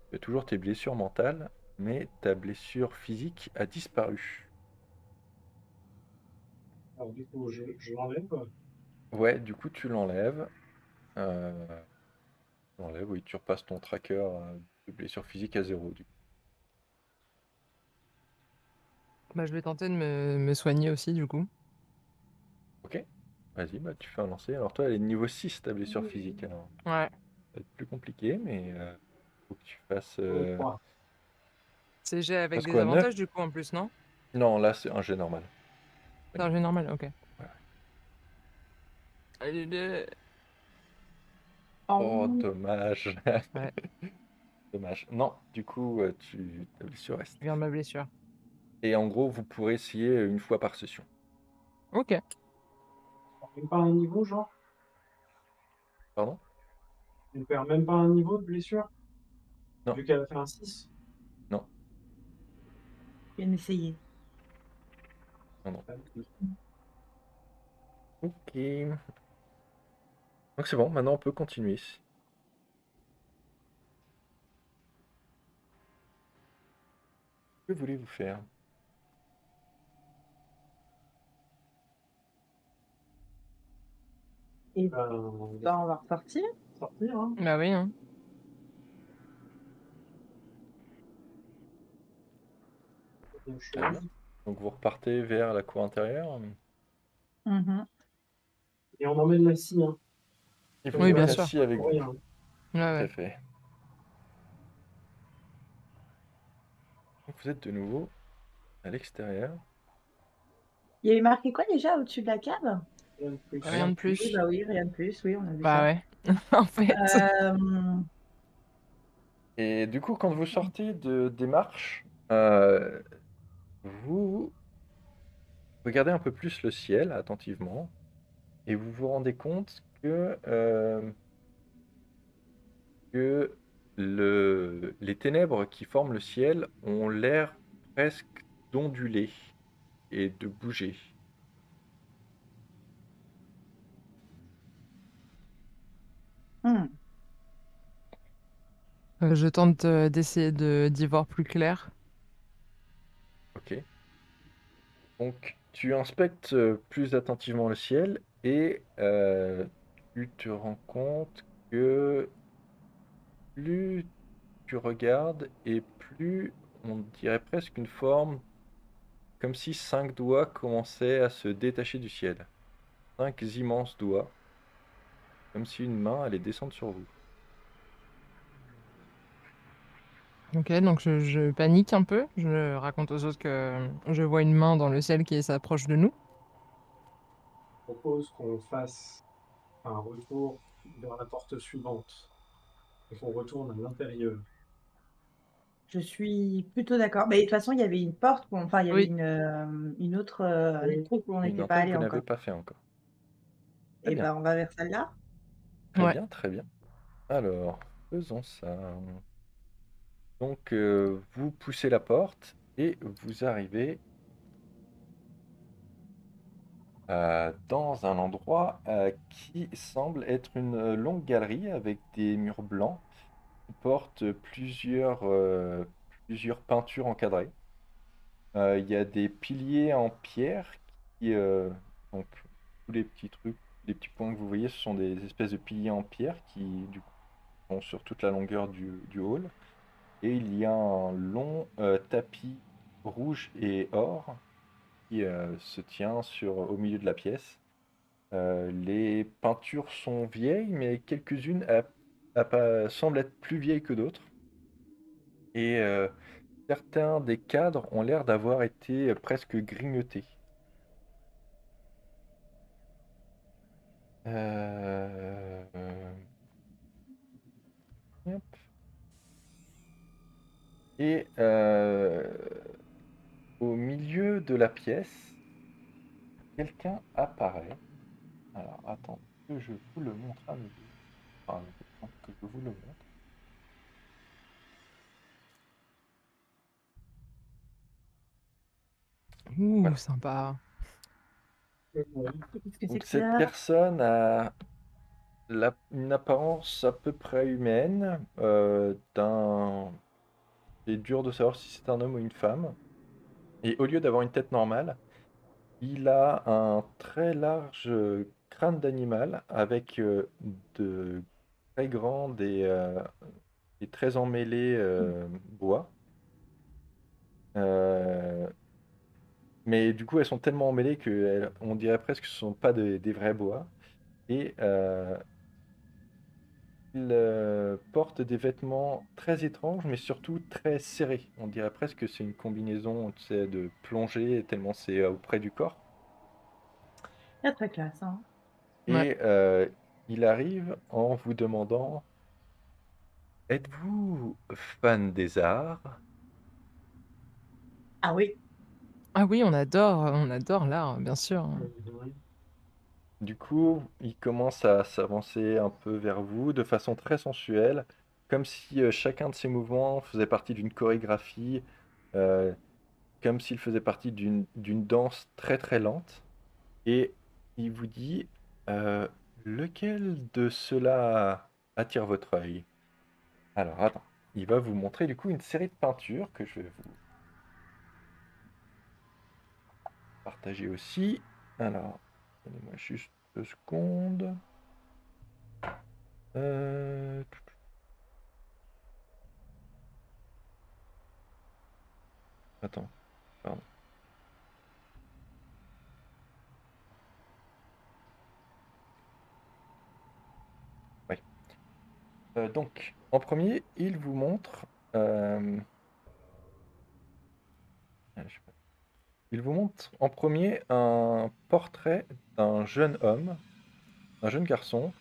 Tu as toujours tes blessures mentales, mais ta blessure physique a disparu. Alors du coup, je l'enlève. Ouais, du coup, tu l'enlèves. Euh, tu l'enlèves, oui, tu repasses ton tracker de blessure physique à 0. Du coup. Bah, je vais tenter de me soigner aussi, du coup. Ok, vas-y, bah, tu fais un lancer. Alors toi, elle est de niveau 6, ta blessure physique. Alors, Ouais. ça va être plus compliqué, mais faut que tu fasses... Niveau 3. C'est jet avec fasses des quoi, 9? avantages, du coup, en plus, non? Non, là, c'est un jet normal. C'est un jet normal, ok. Ouais. Allez. Oh, Oh, dommage. Ouais, Dommage. Non, du coup, ta blessure reste. je viens de ma blessure. Et en gros, vous pourrez essayer une fois par session. Ok. On perd même pas un niveau, genre? Pardon? On perd même pas un niveau de blessure? Non, Vu qu'elle a fait un 6. non, bien essayé. non, non. Ok. Donc c'est bon, maintenant on peut continuer. Que voulez-vous faire? Et Ben, bah, on va repartir. sortir, hein. Bah oui, hein. Bien Très bien. chose. Donc vous repartez vers la cour intérieure. Mhm. Et on emmène la scie, hein. Il faut Oui, mettre bien la sûr. scie avec Pour vous, rien. Ouais, tout à ouais. fait. Donc vous êtes de nouveau à l'extérieur. Il y avait marqué quoi déjà au-dessus de la cave? Rien de plus. Rien de Oui, plus. bah oui, rien de plus, oui, on a vu Bah ça. ouais, en fait. Et du coup, quand vous sortez des marches, vous regardez un peu plus le ciel attentivement et vous vous rendez compte que les ténèbres qui forment le ciel ont l'air presque d'onduler et de bouger. Hmm. Je tente d'essayer d'y voir plus clair. Ok. Donc, tu inspectes plus attentivement le ciel et tu te rends compte que plus tu regardes et plus on dirait presque une forme comme si 5 doigts commençaient à se détacher du ciel. 5 immenses doigts, comme si une main allait descendre sur vous. Ok, donc je panique un peu. Je raconte aux autres que je vois une main dans le ciel qui s'approche de nous. Je propose qu'on fasse un retour vers la porte suivante et qu'on retourne à l'intérieur. Je suis plutôt d'accord. Mais de toute façon, il y avait une porte, enfin, il y avait Oui. une autre Oui. truc où on Une n'était pas entrée que allé vous n'avez encore. pas fait encore. Très Et bien, ben, on va vers celle-là. très Ouais. bien, très bien. Alors, faisons ça. Donc, vous poussez la porte et vous arrivez dans un endroit qui semble être une longue galerie avec des murs blancs qui portent plusieurs peintures encadrées. Il y a des piliers en pierre donc tous les petits trucs, les petits points que vous voyez, ce sont des espèces de piliers en pierre qui du coup sont sur toute la longueur du hall. Et il y a un long tapis rouge et or qui se tient au milieu de la pièce. Les peintures sont vieilles, mais quelques-unes semblent être plus vieilles que d'autres. Et certains des cadres ont l'air d'avoir été presque grignotés. Hop. Et au milieu de la pièce, quelqu'un apparaît. Alors, attends, que je vous le montre à nouveau. Enfin, que je vous le montre. Ouh, Voilà. sympa. Qu'est-ce que c'est Donc, que cette ça? personne a une apparence à peu près humaine. C'est dur de savoir si c'est un homme ou une femme. Et au lieu d'avoir une tête normale, il a un très large crâne d'animal avec de très grandes et très emmêlés bois. Euh, mais du coup, elles sont tellement emmêlées qu'on dirait presque que ce ne sont pas des vrais bois. Et il porte des vêtements très étranges, mais surtout très serrés. On dirait presque que c'est une combinaison, tu sais, de plongée, tellement c'est auprès du corps. Très très classe, hein. Ouais. Et il arrive en vous demandant, êtes-vous fan des arts? Ah oui. Ah oui, on adore l'art, bien sûr. Du coup, il commence à s'avancer un peu vers vous de façon très sensuelle, comme si chacun de ses mouvements faisait partie d'une chorégraphie, euh, comme s'il faisait partie d'une danse très très lente. Et il vous dit, euh, lequel de cela attire votre œil? Alors, attends, il va vous montrer du coup une série de peintures que je vais vous partager aussi. Alors, donnez-moi juste 2 secondes. Euh, Attends, pardon. Donc, en premier, il vous montre. euh, je sais pas. Il vous montre en premier un portrait d'un jeune homme, un jeune garçon,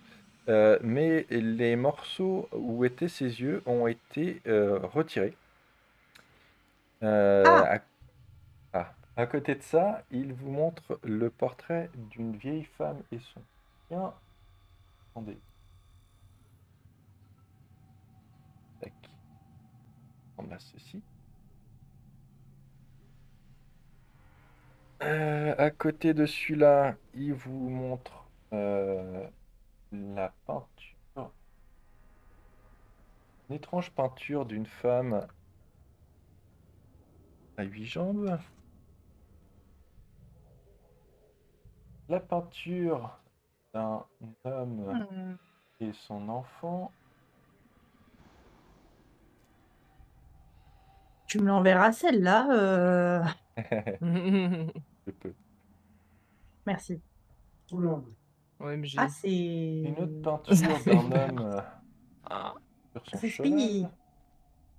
mais les morceaux où étaient ses yeux ont été retirés. Ah, Euh, à côté de ça, il vous montre le portrait d'une vieille femme et son chien. Attendez. Tac. On a ceci. À côté de celui-là, il vous montre la peinture, une étrange peinture d'une femme à 8 jambes. La peinture d'un homme hmm. et son enfant. Tu me l'enverras celle-là. Je peux. Merci. Oula. Ah, OMG. Une autre c'est. Ça peinture fait d'un peur. homme Ah. sur son C'est cheval. spy.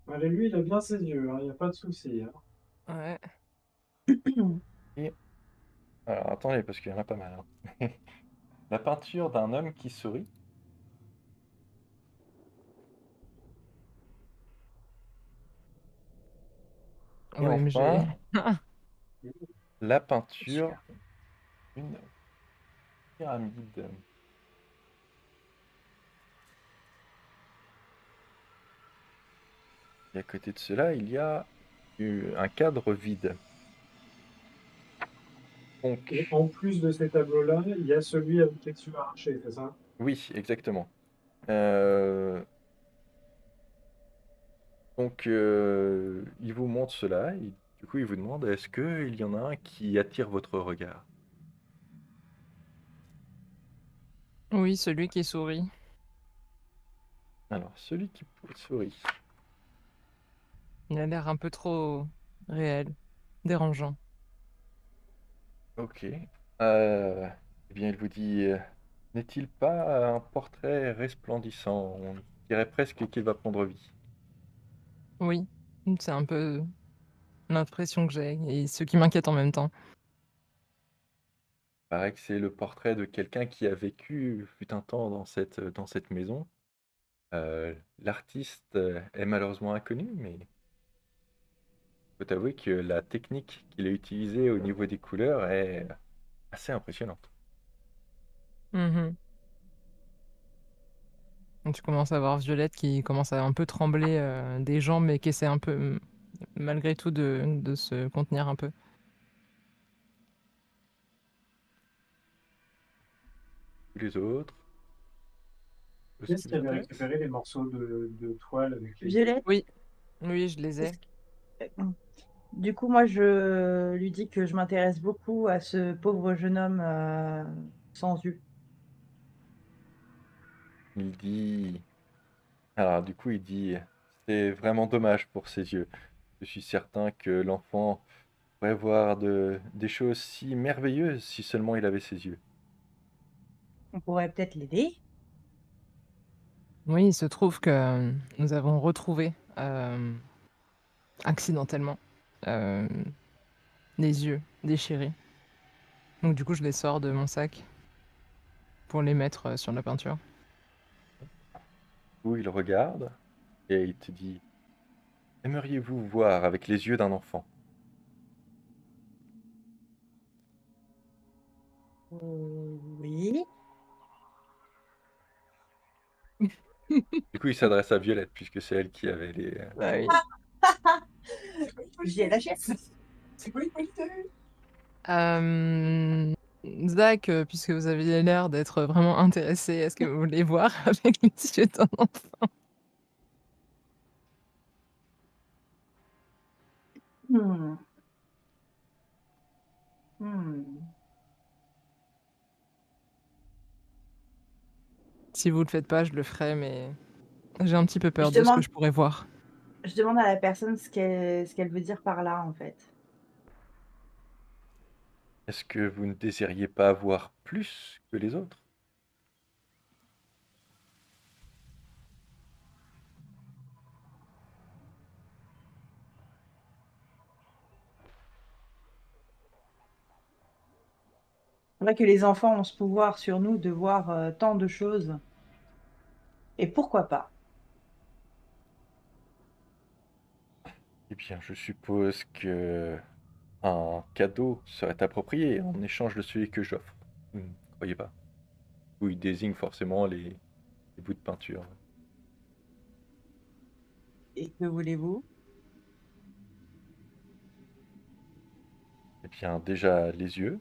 Allez, lui, il a bien ses yeux, il n'y a pas de souci. Hein. Ouais. Et alors attendez, parce qu'il y en a pas mal. Hein. La peinture d'un homme qui sourit. Et OMG. enfin, la peinture d'une pyramide. Et à côté de cela, il y a un cadre vide. Et Donc, en plus de ces tableaux-là, il y a celui avec les yeux arrachés, c'est ça? oui, exactement. Euh, donc, il vous montre cela, et du coup, il vous demande, est-ce qu'il y en a un qui attire votre regard? Oui, celui qui sourit. Alors, celui qui sourit. Il a l'air un peu trop réel, dérangeant. Ok. Eh bien, il vous dit, n'est-il pas un portrait resplendissant? On dirait presque qu'il va prendre vie. Oui, c'est un peu l'impression que j'ai et ce qui m'inquiète en même temps. Il paraît que c'est le portrait de quelqu'un qui a vécu, fut un temps dans cette maison. L'artiste est malheureusement inconnu, mais faut avouer que la technique qu'il a utilisée au niveau des couleurs est assez impressionnante. Mhm. Et tu commences à voir Violette qui commence à un peu trembler des jambes, mais qui essaie un peu, malgré tout, de se contenir un peu. Tous les autres, tout ce Qu'est-ce qui qui vous avait intéresse? récupéré les morceaux de toile avec les yeux? Violette. Oui, oui, je les ai. Est-ce Du coup, moi, je lui dis que je m'intéresse beaucoup à ce pauvre jeune homme sans yeux. Il dit... Alors du coup, il dit, c'est vraiment dommage pour ses yeux. Je suis certain que l'enfant pourrait voir des choses si merveilleuses si seulement il avait ses yeux. On pourrait peut-être l'aider. Oui, il se trouve que nous avons retrouvé accidentellement euh, les yeux déchirés. Donc du coup, je les sors de mon sac pour les mettre sur la peinture. Du coup, il regarde et il te dit, aimeriez-vous voir avec les yeux d'un enfant? Oui. Du coup, il s'adresse à Violette puisque c'est elle qui avait les... Bah oui. J'ai la chef. Zach, puisque vous aviez l'air d'être vraiment intéressé, est-ce que vous voulez voir avec les yeux d'un enfant? Hmm. Hmm. Si vous le faites pas, je le ferai, mais j'ai un petit peu Je peur de ce que demande, je pourrais voir. je demande à la personne ce qu'elle veut dire par là, en fait. Est-ce que vous ne désiriez pas voir plus que les autres? vrai que les enfants ont ce pouvoir sur nous de voir tant de choses. Et pourquoi pas? Eh bien, je suppose que un cadeau serait approprié en échange de celui que j'offre. Vous ne croyez pas? Où il désigne forcément les bouts de peinture. Et que voulez-vous? Eh bien, déjà les yeux,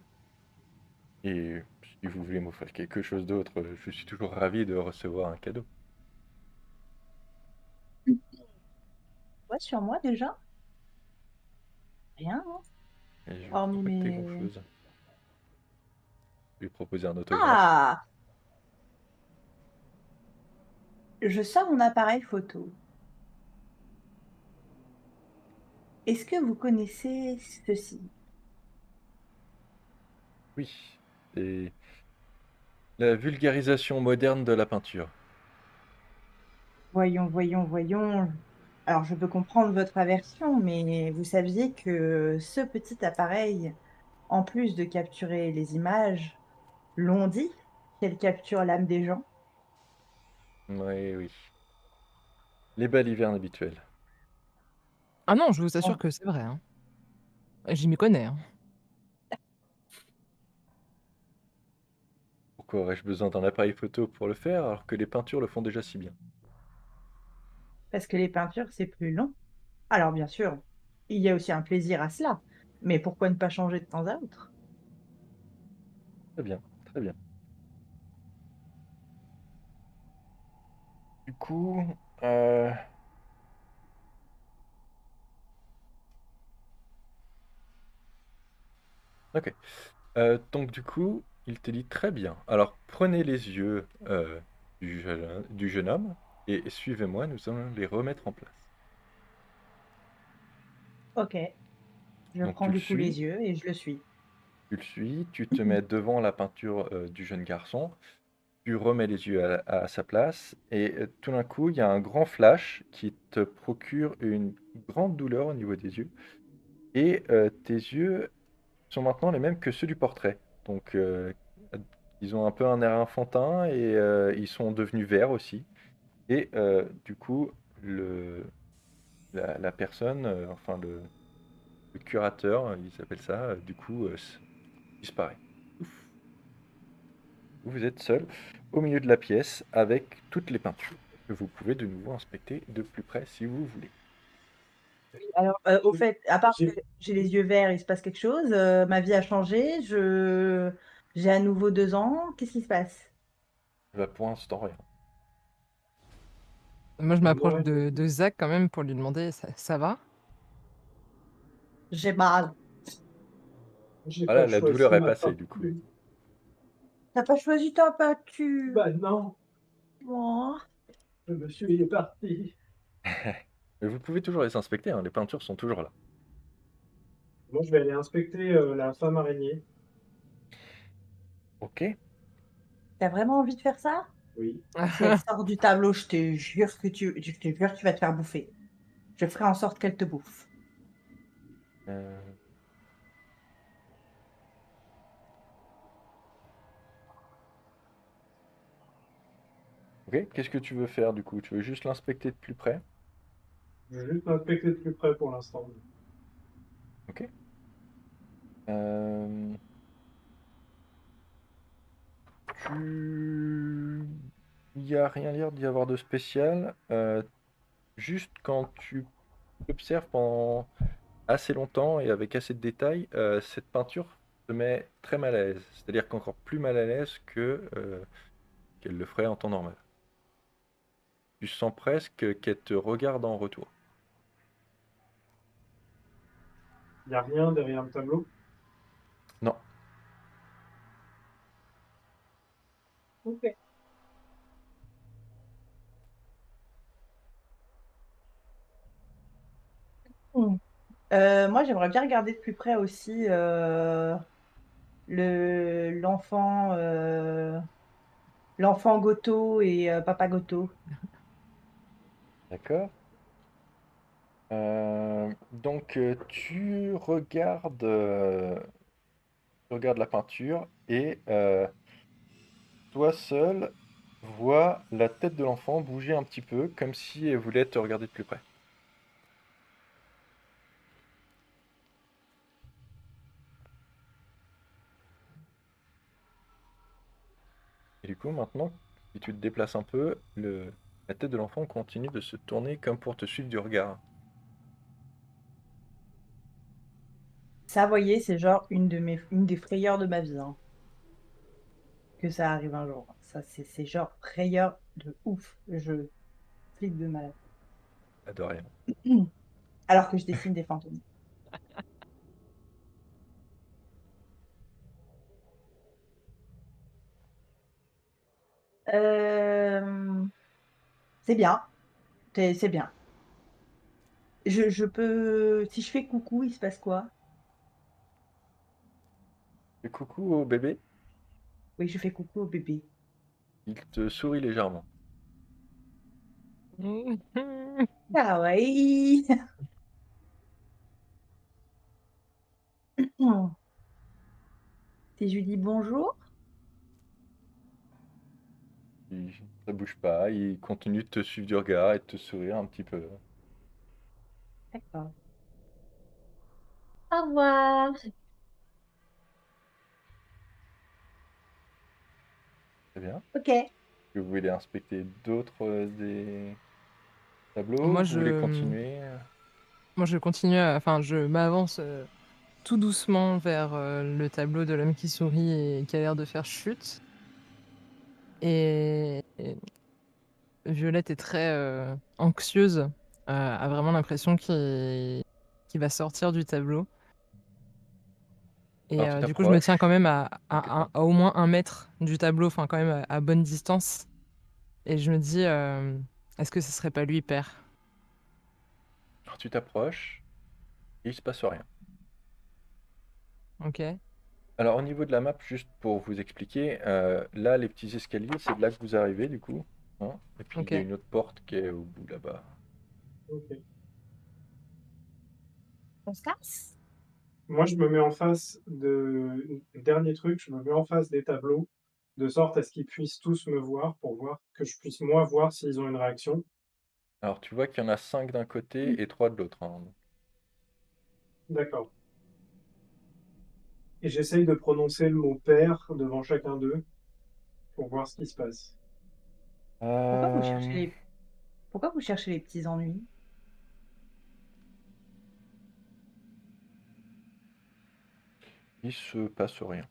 et si vous voulez m'offrir quelque chose d'autre, je suis toujours ravi de recevoir un cadeau. Ouais, sur moi déjà? Rien, hein? Et je vais Hormis pas coûter mes... grand-chose. Je vais proposer un autographe. Ah! Je sors mon appareil photo. Est-ce que vous connaissez ceci? Oui, c'est la vulgarisation moderne de la peinture. Voyons, voyons, voyons. Alors, je peux comprendre votre aversion, mais vous saviez que ce petit appareil, en plus de capturer les images, l'on dit qu'elle capture l'âme des gens? Oui, oui. Les balivernes habituelles. Ah non, je vous assure Oh, que c'est vrai, hein. J'y m'y connais, hein. Pourquoi aurais-je besoin d'un appareil photo pour le faire alors que les peintures le font déjà si bien? parce que les peintures, c'est plus long. Alors, bien sûr, il y a aussi un plaisir à cela, mais pourquoi ne pas changer de temps à autre? Très bien, très bien. Du coup, ok. Donc du coup, il te dit très bien. Alors prenez les yeux du jeune homme et suivez-moi, nous allons les remettre en place. Ok, je Donc prends du coup les yeux et je le suis. tu le suis, tu te mets devant la peinture du jeune garçon, tu remets les yeux à sa place et tout d'un coup, il y a un grand flash qui te procure une grande douleur au niveau des yeux et tes yeux sont maintenant les mêmes que ceux du portrait. Donc, ils ont un peu un air enfantin et ils sont devenus verts aussi. Et du coup, le, la personne, enfin le curateur, il s'appelle ça, du coup, disparaît. Ouf. Vous êtes seul au milieu de la pièce avec toutes les peintures que vous pouvez de nouveau inspecter de plus près si vous voulez. Alors, au fait, à part que J'ai j'ai les yeux verts, il se passe quelque chose, ma vie a changé, j'ai à nouveau 2 ans, qu'est-ce qui se passe? Bah, pour l'instant, rien. Moi, je et m'approche moi, de Zach quand même pour lui demander: «Ça va?» J'ai mal. j'ai Voilà, pas la douleur choisi est ma passée du coup. peinture. Tu pas choisi ta peinture? Bah non, Oh. je me suis éparpillé. Mais vous pouvez toujours les inspecter, hein, les peintures sont toujours là. Moi, je vais aller inspecter la femme araignée. Ok. Tu vraiment envie de faire ça? Oui. Si elle sort du tableau, je te jure que tu vas te faire bouffer. Je ferai en sorte qu'elle te bouffe. Euh, ok, qu'est-ce que tu veux faire du coup? Tu veux juste l'inspecter de plus près? Je vais juste inspecter de plus près pour l'instant. Ok. Euh, tu... Il n'y a rien l'air d'y avoir de spécial. Juste quand tu observes pendant assez longtemps et avec assez de détails, cette peinture te met très mal à l'aise. C'est-à-dire qu'encore plus mal à l'aise que qu'elle le ferait en temps normal. Tu sens presque qu'elle te regarde en retour. Il n'y a rien derrière le tableau. Non. Ok. Mmh. Moi, j'aimerais bien regarder de plus près aussi, l'enfant, l'enfant Goto et papa Goto. D'accord. Donc tu regardes tu regardes la peinture et toi seul vois la tête de l'enfant bouger un petit peu comme si elle voulait te regarder de plus près. Et du coup, maintenant, si tu te déplaces un peu, la tête de l'enfant continue de se tourner comme pour te suivre du regard. Ça, vous voyez, c'est genre une des frayeurs de ma vie, hein, que ça arrive un jour. Ça, c'est genre frayeur de ouf. Je flippe de malade. Ah, de rien. Alors que je dessine des fantômes. Euh, C'est bien. C'est bien. Je peux. Si je fais coucou, il se passe quoi? Et coucou au bébé, Oui, je fais coucou au bébé. il te sourit légèrement. Kawaii. Si je lui dis bonjour. Ça bouge pas, il continue de te suivre du regard et de te sourire un petit peu. D'accord. Au revoir. Très bien. Ok. Que vous voulez inspecter d'autres des tableaux? Moi, Vous voulez je, continuer? moi, je continue, enfin, je m'avance tout doucement vers le tableau de l'homme qui sourit et qui a l'air de faire chute. Et Violette est très anxieuse, a vraiment l'impression qu'il va sortir du tableau. Et Alors tu du coup, je me tiens quand t'approches. même Ok. à au moins 1 mètre du tableau, enfin quand même à bonne distance. Et je me dis, est-ce que ce serait pas lui, père? Alors tu t'approches et il se passe rien. Ok, Alors au niveau de la map, juste pour vous expliquer, là les petits escaliers, c'est de là que vous arrivez du coup, hein. Et puis il y a ok. une autre porte qui est au bout là-bas. Ok. On se casse? Moi, je me mets en face dernier truc, je me mets en face des tableaux, de sorte à ce qu'ils puissent tous me voir pour voir que je puisse moi voir s'ils ont une réaction. Alors tu vois qu'il y en a 5 d'un côté et 3 de l'autre, hein. D'accord. Et j'essaye de prononcer le mot père devant chacun d'eux pour voir ce qui se passe. Pourquoi vous Euh, cherchez les, Pourquoi vous cherchez les petits ennuis? il se passe rien.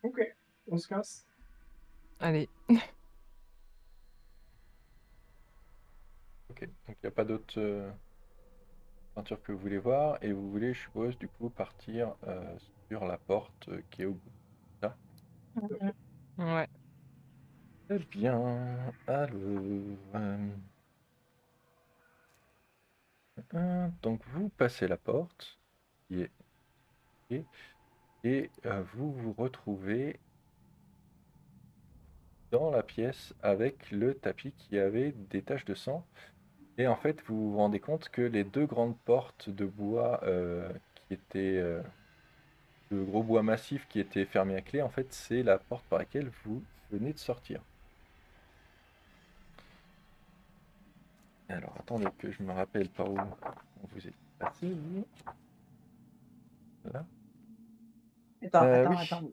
Ok, on se casse. Allez. Ok, donc il n'y a pas d'autres peintures que vous voulez voir et vous voulez, je suppose, du coup partir sur la porte qui est au bout. Ça. Mhm. Ouais. Très bien. Alors, donc vous passez la porte qui est et vous vous retrouvez dans la pièce avec le tapis qui avait des taches de sang. Et en fait, vous vous rendez compte que les deux grandes portes de bois qui étaient de gros bois massif qui étaient fermées à clé, en fait, c'est la porte par laquelle vous venez de sortir. Alors, attendez que je me rappelle par où vous êtes passé, vous. Là. Attends, Oui, attends. Ouais,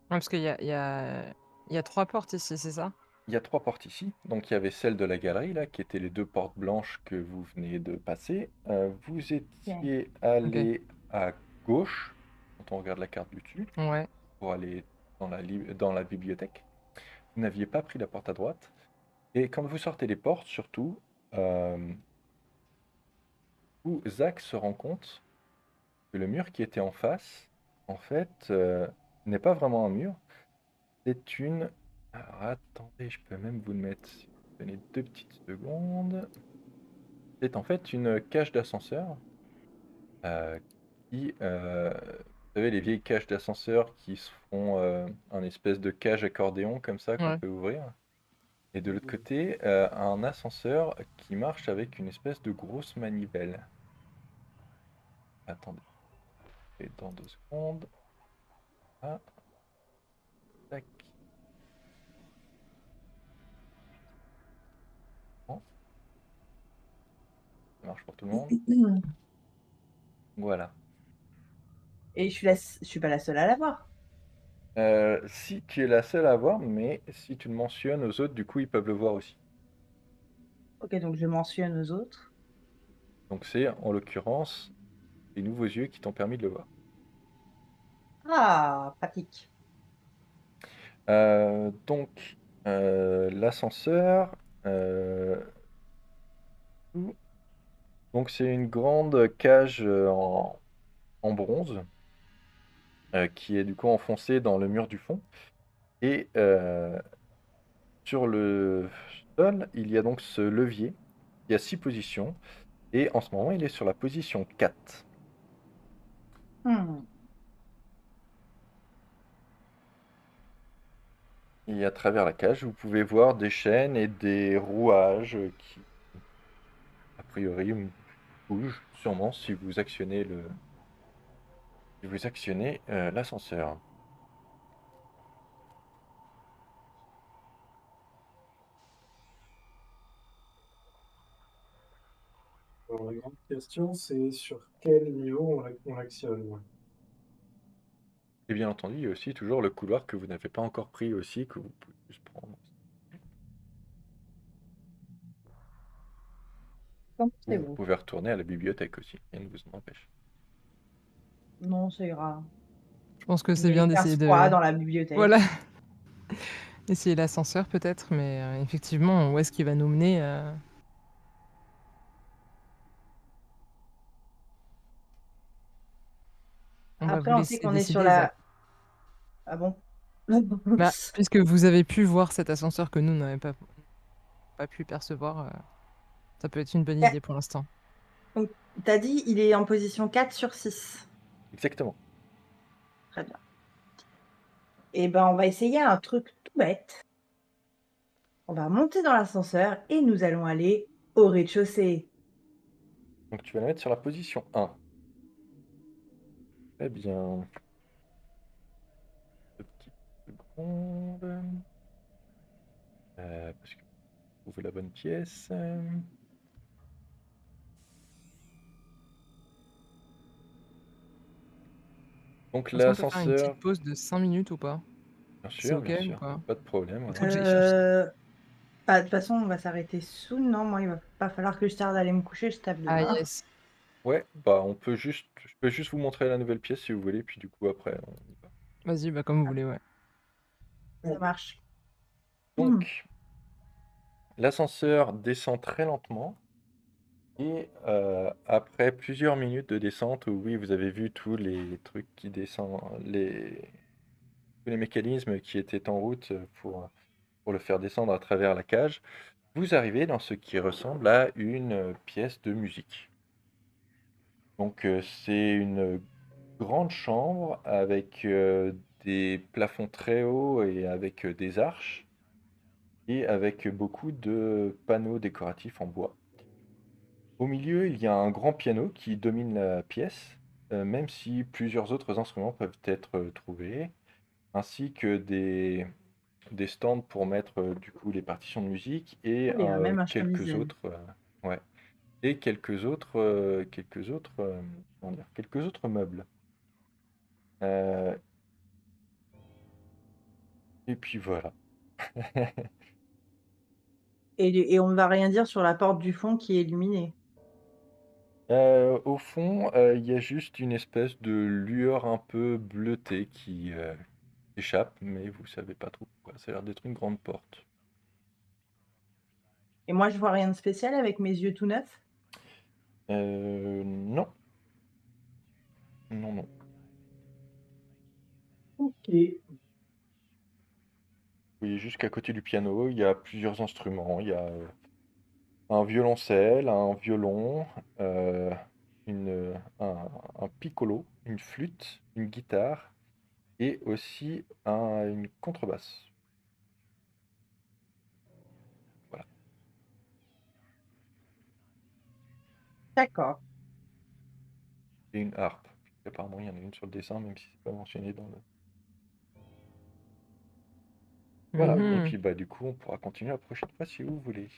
parce il y a 3 portes ici, c'est ça? il y a 3 portes ici. Donc, il y avait celle de la galerie, là, qui étaient les 2 portes blanches que vous venez de passer. Vous Ok. étiez Ok. allé à gauche, quand on regarde la carte du dessus, Ouais. pour aller dans la bibliothèque. Vous n'aviez pas pris la porte à droite. Et quand vous sortez les portes, surtout, euh, où Zach se rend compte que le mur qui était en face, en fait, n'est pas vraiment un mur. C'est une... Alors, attendez, je peux même vous le mettre. Si vous donnez 2 petites secondes. C'est en fait une cage d'ascenseur euh, vous savez, les vieilles cages d'ascenseur qui se font un espèce de cage accordéon comme ça qu'on Ouais. peut ouvrir. Et de l'autre côté, un ascenseur qui marche avec une espèce de grosse manivelle. Attendez, et dans 2 secondes. Ah, tac. Bon, ça marche pour tout le monde. Voilà. Et je suis pas la seule à l'avoir. Si tu es la seule à voir, mais si tu le mentionnes aux autres, du coup, ils peuvent le voir aussi. Ok, donc je mentionne aux autres. Donc c'est, en l'occurrence, les nouveaux yeux qui t'ont permis de le voir. Ah, pratique. Donc, l'ascenseur, euh, donc c'est une grande cage en bronze qui est du coup enfoncée dans le mur du fond. Et sur le sol, il y a donc ce levier qui a 6 positions. Et en ce moment, il est sur la position 4. Hmm. Et à travers la cage, vous pouvez voir des chaînes et des rouages qui, a priori, bougent sûrement si vous actionnez l'ascenseur. Alors, la grande question, c'est sur quel niveau on l'actionne. Ouais. Et bien entendu, il y a aussi toujours le couloir que vous n'avez pas encore pris aussi, que vous pouvez juste prendre. Comme Ou c'est vous vous. pouvez retourner à la bibliothèque aussi, rien ne vous en empêche. Non, ça ira. Je pense que c'est J'ai bien 15 d'essayer fois de dans la bibliothèque. voilà, essayer l'ascenseur peut-être, mais effectivement, où est-ce qu'il va nous mener, on va vous Après, on sait laisser qu'on est sur décider, Zach. la. Ah bon? Bah, puisque vous avez pu voir cet ascenseur que nous n'avons pas pu percevoir, ça peut être une bonne idée pour l'instant. Donc, t'as dit, il est en position 4 sur 6. Exactement. Très bien. Et ben, on va essayer un truc tout bête. On va monter dans l'ascenseur et nous allons aller au rez-de-chaussée. Donc tu vas la mettre sur la position 1. Très bien. Deux petites secondes. Parce que vous trouvez la bonne pièce. Donc Est-ce qu'on peut faire une l'ascenseur, petite pause de 5 minutes ou pas? C'est OK bien ou sûr, pas? pas de problème. Il Ouais. faut que j'aille chercher. Bah, de toute façon, on va s'arrêter soon, non? Moi, il va pas falloir que je tarde à aller me coucher, je tape Ah demain. yes. Ouais, bah je peux juste vous montrer la nouvelle pièce si vous voulez, puis du coup après on y va. Vas-y, bah, comme vous voulez, ouais. Ça marche. Mmh. Donc l'ascenseur descend très lentement et après plusieurs minutes de descente, où oui vous avez vu tous les trucs qui descendent, tous les mécanismes qui étaient en route pour le faire descendre à travers la cage, vous arrivez dans ce qui ressemble à une pièce de musique. Donc c'est une grande chambre avec des plafonds très hauts et avec des arches et avec beaucoup de panneaux décoratifs en bois. Au milieu, il y a un grand piano qui domine la pièce, même si plusieurs autres instruments peuvent être trouvés, ainsi que des stands pour mettre du coup les partitions de musique et Oh, il y a même un quelques chemisier. autres, ouais, et quelques autres, comment dire, quelques autres meubles. Euh, et puis voilà. Et on ne va rien dire sur la porte du fond qui est illuminée. Au fond, il y a juste une espèce de lueur un peu bleutée qui échappe, mais vous savez pas trop pourquoi. Ça a l'air d'être une grande porte. Et moi, je vois rien de spécial avec mes yeux tout neufs. Non, non, non. Ok. Vous voyez juste qu'à côté du piano, il y a plusieurs instruments. Il y a un violoncelle, un violon, euh, un piccolo, une flûte, une guitare et aussi une contrebasse. Voilà. D'accord. Et une harpe. Apparemment, il y en a une sur le dessin, même si c'est pas mentionné dans le. Voilà, et Mhm. puis bah du coup, on pourra continuer la prochaine fois si vous voulez.